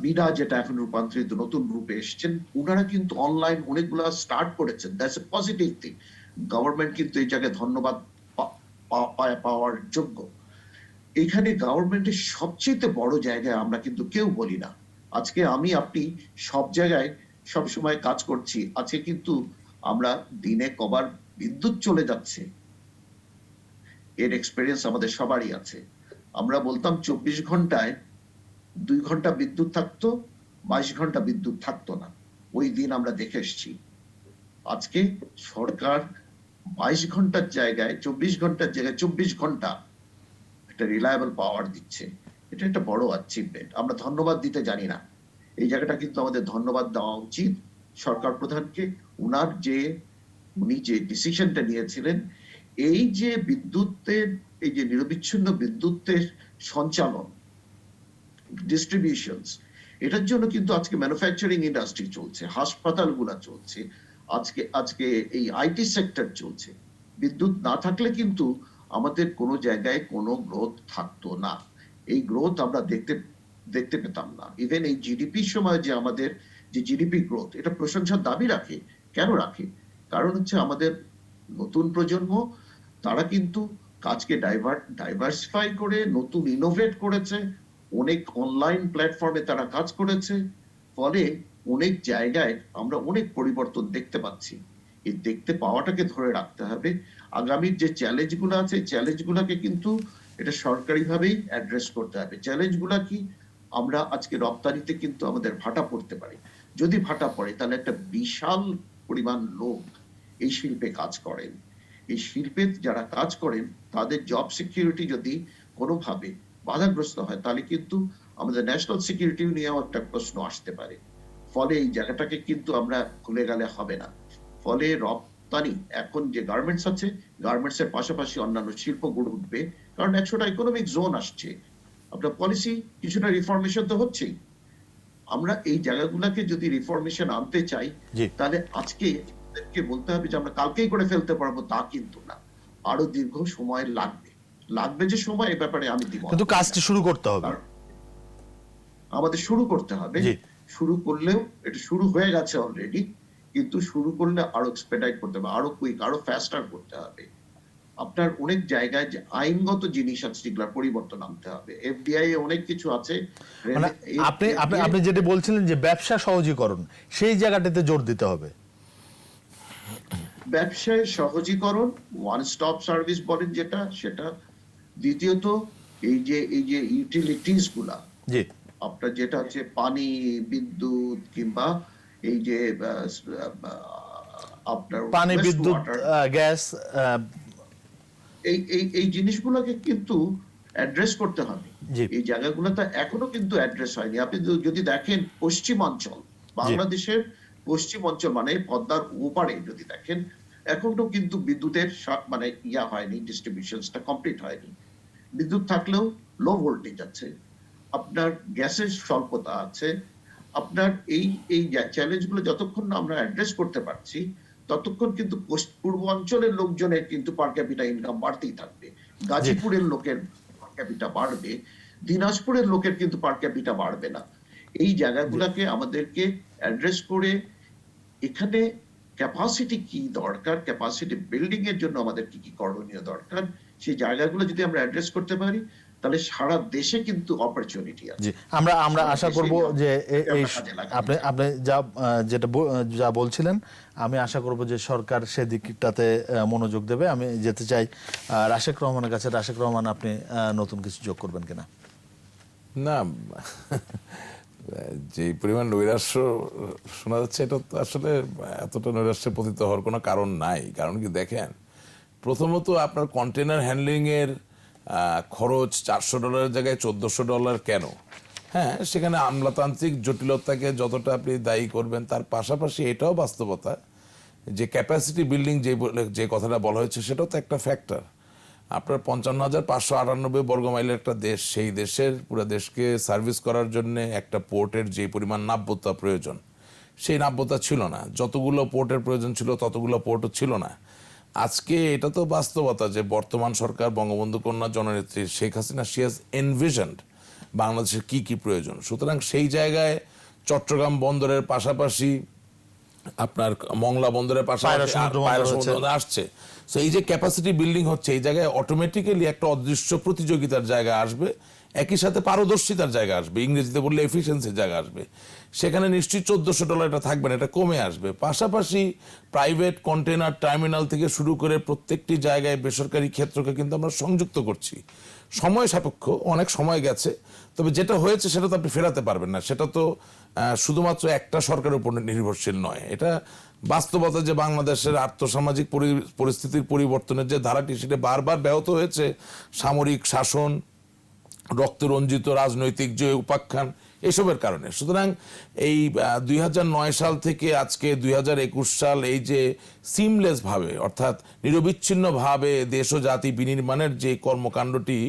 বিডা যেটা এখন রূপান্তরিত নতুন রূপে এসেছেন, ওনারা কিন্তু অনলাইন অনেকগুলো স্টার্ট করেছেন। That's a positive thing. Government কিন্তু এই জায়গায় ধন্যবাদ পাওয়ার যোগ্য। এখানে গভর্নমেন্টের সবচেয়ে বড় জায়গায় আমরা কিন্তু কেউ বলি না। আজকে আমি আপনি সব জায়গায় সব সময় কাজ করছি, আজকে কিন্তু আমরা দিনে কবার বিদ্যুৎ চলে যাচ্ছে এর এক্সপেরিয়েন্স আমাদের সবারই আছে। আমরা বলতাম 24 ঘন্টায় 2 ঘন্টা বিদ্যুৎ থাকতো, 22 ঘন্টা বিদ্যুৎ থাকতো না। ওই দিন আমরা দেখে এসেছি। আজকে সরকার 22 ঘন্টার জায়গায় 24 ঘন্টার জায়গায় 24 ঘন্টা একটা রিলায়েবল পাওয়ার দিচ্ছে। এটা একটা বড় অ্যাচিভমেন্ট। আমরা ধন্যবাদ দিতে জানি না। এই জায়গাটা কিন্তু আমাদের ধন্যবাদ দেওয়া উচিত সরকার প্রধানকে। উনি যে ডিসিশনটা নিয়েছিলেন, এই যে বিদ্যুতের এই যে নিরবিচ্ছিন্ন বিদ্যুতের সঞ্চালন, ডিস্ট্রিবিউশনস, এটার জন্য কিন্তু আজকে ম্যানুফ্যাকচারিং ইন্ডাস্ট্রি চলছে, হাসপাতালগুলা চলছে, আজকে এই আইটি সেক্টর চলছে। বিদ্যুৎ না থাকলে কিন্তু আমাদের কোনো জায়গায় কোনো গ্রোথ থাকতো না। এই গ্রোথ আমরা দেখতে পেতাম না। ইভেন এই জিডিপির সময় যে আমাদের যে জিডিপি গ্রোথ, এটা প্রশংসার দাবি রাখে। কেন রাখে? কারণ হচ্ছে আমাদের নতুন প্রজন্ম, তারা কিন্তু কাজকে ডাইভার্সিফাই করে নতুন ইনোভেট করেছে, অনেক অনলাইন প্ল্যাটফর্মে তারা কাজ করেছে। ফলে অনেক জায়গায় আমরা অনেক পরিবর্তন দেখতে পাচ্ছি। এই দেখতে পাওয়াটাকে ধরে রাখতে হবে। আগামীর যে চ্যালেঞ্জগুলো আছে, চ্যালেঞ্জগুলোকে কিন্তু এটা সরকারিভাবেই অ্যাড্রেস করতে হবে। চ্যালেঞ্জগুলো কি? আমরা আজকে রপ্তানিতে কিন্তু আমাদের ভাটা পড়তে পারে। যদি ভাটা পড়ে তাহলে একটা বিশাল পরিমাণ লোক এই শিল্পে কাজ করেন। এই শিল্পে যারা কাজ করেন তাদের জব সিকিউরিটি যদি কোনোভাবে বাধাগ্রস্ত হয়, তাহলে কিন্তু আমাদের ন্যাশনাল সিকিউরিটি নিয়েও একটা প্রশ্ন আসতে পারে। ফলে এই জায়গাটাকে কিন্তু আমরা খুলে গেলে হবে না। ফলে রপ্তানি, এখন যে গার্মেন্টস আছে, গার্মেন্টস এর পাশাপাশি অন্যান্য শিল্প গড়ে উঠবে। কারণ 100টা ইকোনমিক জোন আসছে। আপনার পলিসি কিছুটা রিফরমেশন তো হচ্ছেই। আমরা এই জায়গাগুলোকে যদি রিফরমেশন আনতে চাই, তাহলে আজকে বলতে হবে যে আমরা কালকেই করে ফেলতে পারবো, তা কিন্তু না। আরো দীর্ঘ সময় লাগবে যে সময়, এ ব্যাপারে আমি দিব, কিন্তু কাজটি শুরু করতে হবে, আমাদের শুরু করতে হবে। শুরু করলেও এটা শুরু হয়ে গেছে অলরেডি, কিন্তু শুরু করলে আরো এক্সপেডাইট করতে হবে, আরো কুইক, আরো ফাস্টার করতে হবে। আপনার অনেক জায়গায় যে আইনগত জিনিস আছে সেগুলোর পরিবর্তন আনতে হবে। এফডিআই এ অনেক কিছু আছে। মানে আপনি যেটা বলছিলেন যে ব্যবসা সহজীকরণ, সেই জায়গাটাতে জোর দিতে হবে। ব্যবসায় সহজীকরণ, ওয়ান স্টপ সার্ভিস বলেন যেটা, সেটা। দ্বিতীয়ত এই যে ইউটিলিটিস গুলা, আপনার যেটা হচ্ছে পানি, বিদ্যুৎ, কিংবা এই যে আপনার পানি, বিদ্যুৎ, গ্যাস, এই জিনিসগুলোকে কিন্তু অ্যাড্রেস করতে হবে। এই জায়গাগুলোতে এখনো কিন্তু অ্যাড্রেস হয়নি। আপনি যদি দেখেন পশ্চিমাঞ্চল, বাংলাদেশের পশ্চিম অঞ্চল মানে পদ্মার ওপারে যদি দেখেন, এখনো কিন্তু বিদ্যুতের মানে হয়নি, ডিস্ট্রিবিউশনটা কমপ্লিট হয়নি। বিদ্যুৎ থাকলেও লো ভোল্টেজ আছে, আপনার গ্যাসের স্বল্পতা আছে। আপনার এই চ্যালেঞ্জগুলো যতক্ষণ না আমরা অ্যাড্রেস করতে পারছি, ততক্ষণ কিন্তু পূর্ব অঞ্চলের লোকজনের কিন্তু পার ক্যাপিটা ইনকাম বাড়তেই থাকবে। গাজীপুরের লোকের পার ক্যাপিটা বাড়বে, দিনাজপুরের লোকের কিন্তু পার ক্যাপিটা বাড়বে না। এই জায়গাগুলোকে আমাদেরকে অ্যাড্রেস করে, এখানে ক্যাপাসিটি কি দরকার, ক্যাপাসিটি বিল্ডিং এর জন্য আমাদের কি কি করণীয় দরকার, সেই জায়গাগুলো যদি আমরা অ্যাড্রেস করতে পারি, তাহলে সারা দেশে কিন্তু অপরচুনিটি আছে। আমরা আশা করব যে আপনি যা বলছিলেন, আমি আশা করব যে সরকার সেদিকটাতে মনোযোগ দেবে। আমি যেতে চাই রাশেক রহমানের কাছে। রাশেক রহমান, আপনি নতুন কিছু যোগ করবেন কিনা? না, যে পরিমাণ নৈরাশ্য শোনা যাচ্ছে, এটা তো আসলে এতটা নৈরাশ্যে পতিত হওয়ার কোনো কারণ নাই। কারণ কি দেখেন, প্রথমত আপনার কন্টেনার হ্যান্ডলিং এর খরচ $400 জায়গায় $1400 কেন? হ্যাঁ, সেখানে আমলাতান্ত্রিক জটিলতাকে যতটা আপনি দায়ী করবেন, তার পাশাপাশি এটাও বাস্তবতা যে ক্যাপাসিটি বিল্ডিং যে কথাটা বলা হয়েছে, সেটাও তো একটা ফ্যাক্টর। আপনার 55,598 বর্গ মাইলের একটা দেশ, সেই দেশের পুরো দেশকে সার্ভিস করার জন্য একটা পোর্টের যে পরিমাণ নাব্যতা প্রয়োজন, সেই নাব্যতা ছিল না। যতগুলো পোর্টের প্রয়োজন ছিল ততগুলো পোর্টও ছিল না। আজকে এটা তো বাস্তবতা যে বর্তমান সরকার, বঙ্গবন্ধু কন্যা জননেত্রী শেখ হাসিনা, শি হ্যাজ এনভিশনড বাংলাদেশের কি কি প্রয়োজন। সুতরাং সেই জায়গায় চট্টগ্রাম বন্দরের পাশাপাশি আপনার মংলা বন্দরের পায়রা পাশাপাশি সমুদ্র বন্দর পায়রা হচ্ছে। সমুদ্র বন্দর আসছে। সো এই যে ক্যাপাসিটি বিল্ডিং হচ্ছে, এই জায়গায় অটোমেটিক্যালি একটা অদৃশ্য প্রতিযোগিতার জায়গা আসবে, একই সাথে পারদর্শিতার জায়গা আসবে, ইংরেজিতে বললে এফিসিয়েন্সির জায়গা আসবে। সেখানে নিশ্চয়ই $1,400 এটা থাকবে না, এটা কমে আসবে। পাশাপাশি প্রাইভেট কন্টেনার টার্মিনাল থেকে শুরু করে প্রত্যেকটি জায়গায় বেসরকারি ক্ষেত্রকে কিন্তু আমরা সংযুক্ত করছি। সময় সাপেক্ষ, অনেক সময় গেছে, তবে যেটা হয়েছে সেটা তো আপনি ফেরাতে পারবেন না। সেটা তো শুধুমাত্র একটা সরকারের উপর নির্ভরশীল নয়, এটা বাস্তবতা যে বাংলাদেশের আর্থসামাজিক পরিস্থিতির পরিবর্তনের যে ধারাটি, সেটা বারবার ব্যাহত হয়েছে সামরিক শাসন, রক্তরঞ্জিত রাজনৈতিক যে উপাখ্যান, এসবের কারণে। সুতরাং এই 2009 সাল থেকে আজকে 2021 সাল, এই যে সিমলেস ভাবে অর্থাৎ নিরবিচ্ছিন্নভাবে দেশ ও জাতি বিনির্মাণের যে কর্মকাণ্ডটি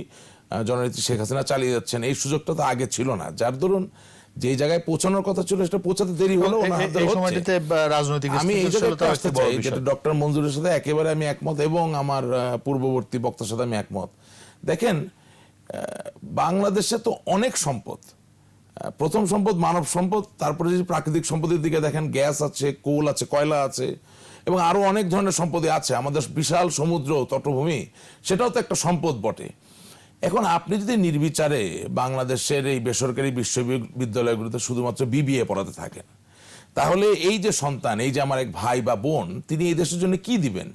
জননেত্রী শেখ হাসিনা চালিয়ে যাচ্ছেন, এই সুযোগটা তো আগে ছিল না। যার দরুন যে জায়গায় পৌঁছানোর কথা ছিল সেটা পৌঁছাতে দেরি হলো। এই সময়টিতে রাজনৈতিক আমি এই জায়গায় স্থিতিশীলতা আসতে একটা বড় চাই, বিষয়। যেটা ডক্টর মঞ্জুরের সাথে একেবারে আমি একমত, এবং আমার পূর্ববর্তী বক্তার সাথে আমি একমত। দেখেন, বাংলাদেশে তো অনেক সম্পদ, প্রথম সম্পদ মানব সম্পদ, তারপরে যদি প্রাকৃতিক সম্পদের দিকে দেখেন, গ্যাস আছে, কোল আছে, কয়লা আছে, এবং আরো অনেক ধরনের সম্পদই আছে। আমাদের বিশাল সমুদ্র তটভূমি, সেটাও তো একটা সম্পদ বটে। এখন আপনি যদি নির্বিচারে বাংলাদেশের এই বেসরকারি বিশ্ববিদ্যালয়গুলোতে শুধুমাত্র বিবিএ পড়াতে থাকেন, তাহলে এই যে সন্তান, এই যে আমার এক ভাই বা বোন, তিনি এই দেশের জন্য কি দিবেন?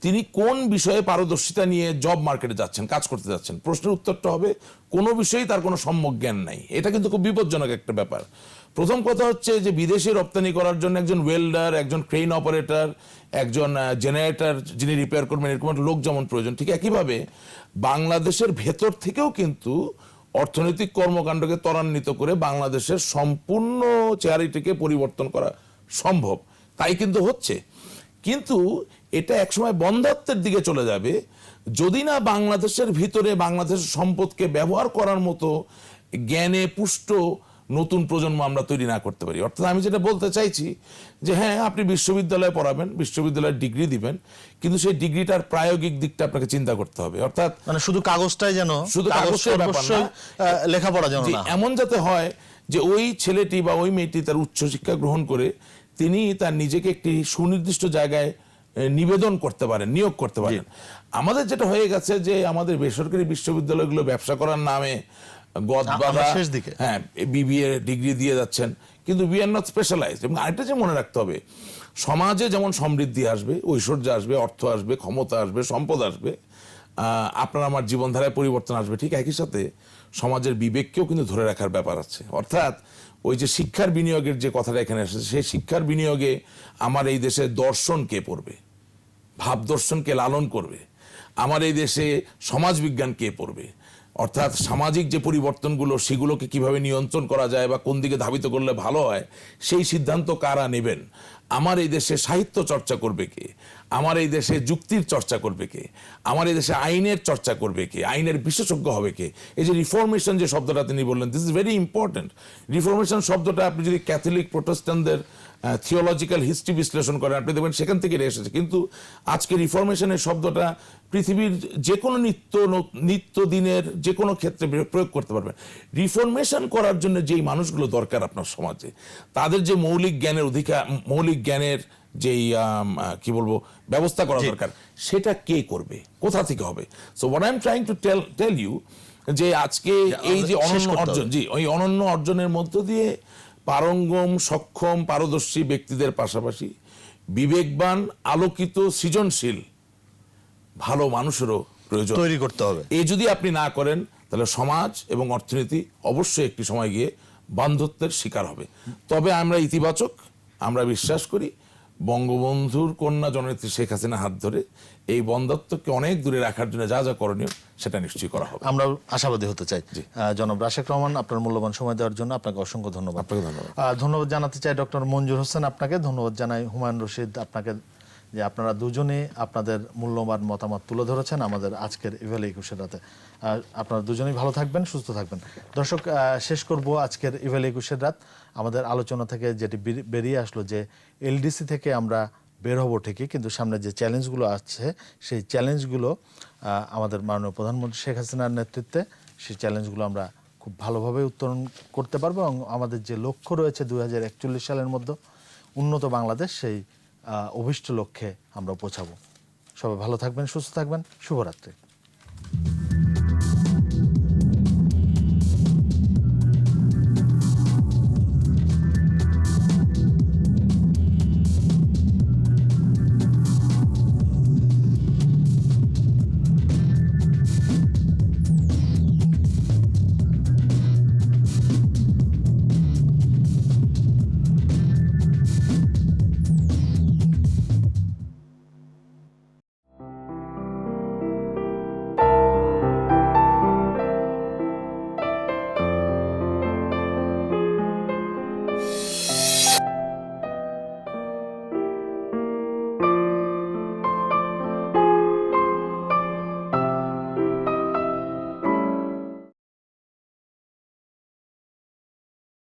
তিনি কোন বিষয়ে পারদর্শিতা নিয়ে জব মার্কেটে যাচ্ছেন, কাজ করতে যাচ্ছেন? প্রশ্নের উত্তরটা হবে কোনো বিষয়েই তার কোনো সম্যক জ্ঞান নাই। এটা কিন্তু খুব বিপজ্জনক একটা ব্যাপার। প্রথম কথা হচ্ছে যে বিদেশে রপ্তানি করার জন্য একজন ওয়েল্ডার, একজন ক্রেন অপারেটর, একজন জেনারেটর যিনি রিপেয়ার করবেন, এরকম একটা লোক যেমন প্রয়োজন, ঠিক একইভাবে বাংলাদেশের ভেতর থেকেও কিন্তু অর্থনৈতিক কর্মকাণ্ডকে ত্বরান্বিত করে বাংলাদেশের সম্পূর্ণ চেহারিটিকে পরিবর্তন করা সম্ভব। তাই কিন্তু হচ্ছে। কিন্তু এটা একসময় বন্ধ্যাত্বের দিকে চলে যাবে যদি না বাংলাদেশের ভিতরে বাংলাদেশের সম্পদকে ব্যবহার করার মতো জ্ঞানে পুষ্ট নতুন প্রজন্ম আমরা তৈরি না করতে পারি। অর্থাৎ আমি যেটা বলতে চাইছি যে হ্যাঁ, আপনি বিশ্ববিদ্যালয়ে পড়াবেন, বিশ্ববিদ্যালয়ের ডিগ্রি দিবেন, কিন্তু সেই ডিগ্রিটার প্রায়োগিক দিকটা আপনাকে চিন্তা করতে হবে। অর্থাৎ মানে শুধু কাগজটাই যেন, শুধু কাগজের ব্যাপার না, লেখাপড়া যেন জি, না। এমন যাতে হয় যে ওই ছেলেটি বা ওই মেয়েটি তার উচ্চশিক্ষা গ্রহণ করে তিনি তার নিজেকে একটি সুনির্দিষ্ট জায়গায় নিবেদন করতে পারেন, নিয়োগ করতে পারেন। আমাদের যেটা হয়ে গেছে যে আমাদের বেসরকারি বিশ্ববিদ্যালয়গুলো ব্যবসা করার নামে আমরা শেষ দিকে। হ্যাঁ, বিবিএ ডিগ্রি দিয়ে যাচ্ছেন, কিন্তু উই আর নট স্পেশালাইজড। এবং আরেকটা যে মনে রাখতে হবে, সমাজে যেমন সমৃদ্ধি আসবে, ঐশ্বর্য আসবে, অর্থ আসবে, ক্ষমতা আসবে, সম্পদ আসবে, আপনার আমার জীবনধারায় পরিবর্তন আসবে, ঠিক একই সাথে সমাজের বিবেককেও কিন্তু ধরে রাখার ব্যাপার আছে। অর্থাৎ ওই যে শিক্ষার বিনিয়োগের যে কথাটা এখানে এসেছে, সেই শিক্ষার বিনিয়োগে আমার এই দেশে দর্শন কে পড়বে, ভাব দর্শনকে লালন করবে, আমার এই দেশে সমাজবিজ্ঞান কে পড়বে, অর্থাৎ সামাজিক যে পরিবর্তনগুলো সেগুলোকে কিভাবে নিয়ন্ত্রণ করা যায় বা কোন দিকে ধাবিত করলে ভালো হয়, সেই সিদ্ধান্ত কারা নেবেন, আমার এই দেশে সাহিত্য চর্চা করবে কে, আমার এই দেশে যুক্তির চর্চা করবে কে, আমার এই দেশে আইনের চর্চা করবে কে, আইনের বিশেষজ্ঞ হবে কে। এই যে রিফরমেশন যে শব্দটা তিনি বললেন, this is very important. Reformation শব্দটা আপনি যদি ক্যাথলিক প্রোটেস্ট্যান্টদের থিওলজিক্যাল হিস্ট্রি বিশ্লেষণ করেন, আপনি দেখবেন সেখান থেকে এসেছে। কিন্তু আজকে রিফরমেশনের শব্দটা পৃথিবীর যে কোনো নিত্য দিনের যে কোনো ক্ষেত্রে প্রয়োগ করতে পারবেন। রিফরমেশন করার জন্য যেই মানুষগুলো দরকার আপনার সমাজে, তাদের যে মৌলিক জ্ঞানের অধিকার, মৌলিক জ্ঞানের যেই কি বলবো ব্যবস্থা করা দরকার, সেটা কে করবে, কোথা থেকে হবে? So what I am trying to tell you, যে আজকে এই যে অনন্য অর্জন, জি, ওই অনন্য অর্জনের মধ্য দিয়ে পারঙ্গম, সক্ষম, পারদর্শী ব্যক্তিদের পাশাপাশি বিবেকবান, আলোকিত, সৃজনশীল ভালো মানুষেরও প্রয়োজন তৈরি করতে হবে। এই যদি আপনি না করেন, তাহলে সমাজ এবং অর্থনীতি অবশ্যই একটি সময় গিয়ে বান্ধত্বের শিকার হবে। তবে আমরা ইতিবাচক, আমরা বিশ্বাস করি বঙ্গবন্ধুর কন্যা জননেত্রী শেখ হাসিনা হাত ধরে এই বন্ধত্বকে অনেক দূরে রাখার জন্য যা যা করণীয় সেটা নিশ্চয়ই করা হবে। আমরা আশাবাদী হতে চাই। জনাব রাশেক রহমান, আপনার মূল্যবান সময় দেওয়ার জন্য আপনাকে অসংখ্য ধন্যবাদ। আপনাকে ধন্যবাদ। ধন্যবাদ জানাতে চাই ডক্টর মঞ্জুর হোসেন আপনাকে, ধন্যবাদ জানাই হুমায়ুন রশিদ আপনাকে, যে আপনারা দুজনে আপনাদের মূল্যবান মতামত তুলে ধরেছেন আমাদের আজকের ইভেল 21 রাতে। আপনারা দুজনেই ভালো থাকবেন, সুস্থ থাকবেন। দর্শক, শেষ করব আজকের ইভেল 21 রাত। আমাদের আলোচনা থেকে যেটি বেরিয়ে আসলো যে এলডিসি থেকে আমরা বের হব ঠিকই, কিন্তু সামনে যে চ্যালেঞ্জগুলো আসছে সেই চ্যালেঞ্জগুলো আমাদের মাননীয় প্রধানমন্ত্রী শেখ হাসিনার নেতৃত্বে সেই চ্যালেঞ্জগুলো আমরা খুব ভালোভাবে উত্তরণ করতে পারবো, এবং আমাদের যে লক্ষ্য রয়েছে 2041 সালের মধ্যে উন্নত বাংলাদেশ সেই অভিষ্ট লক্ষ্যে আমরা পৌঁছাবো। সবাই ভালো থাকবেন, সুস্থ থাকবেন। শুভরাত্রি।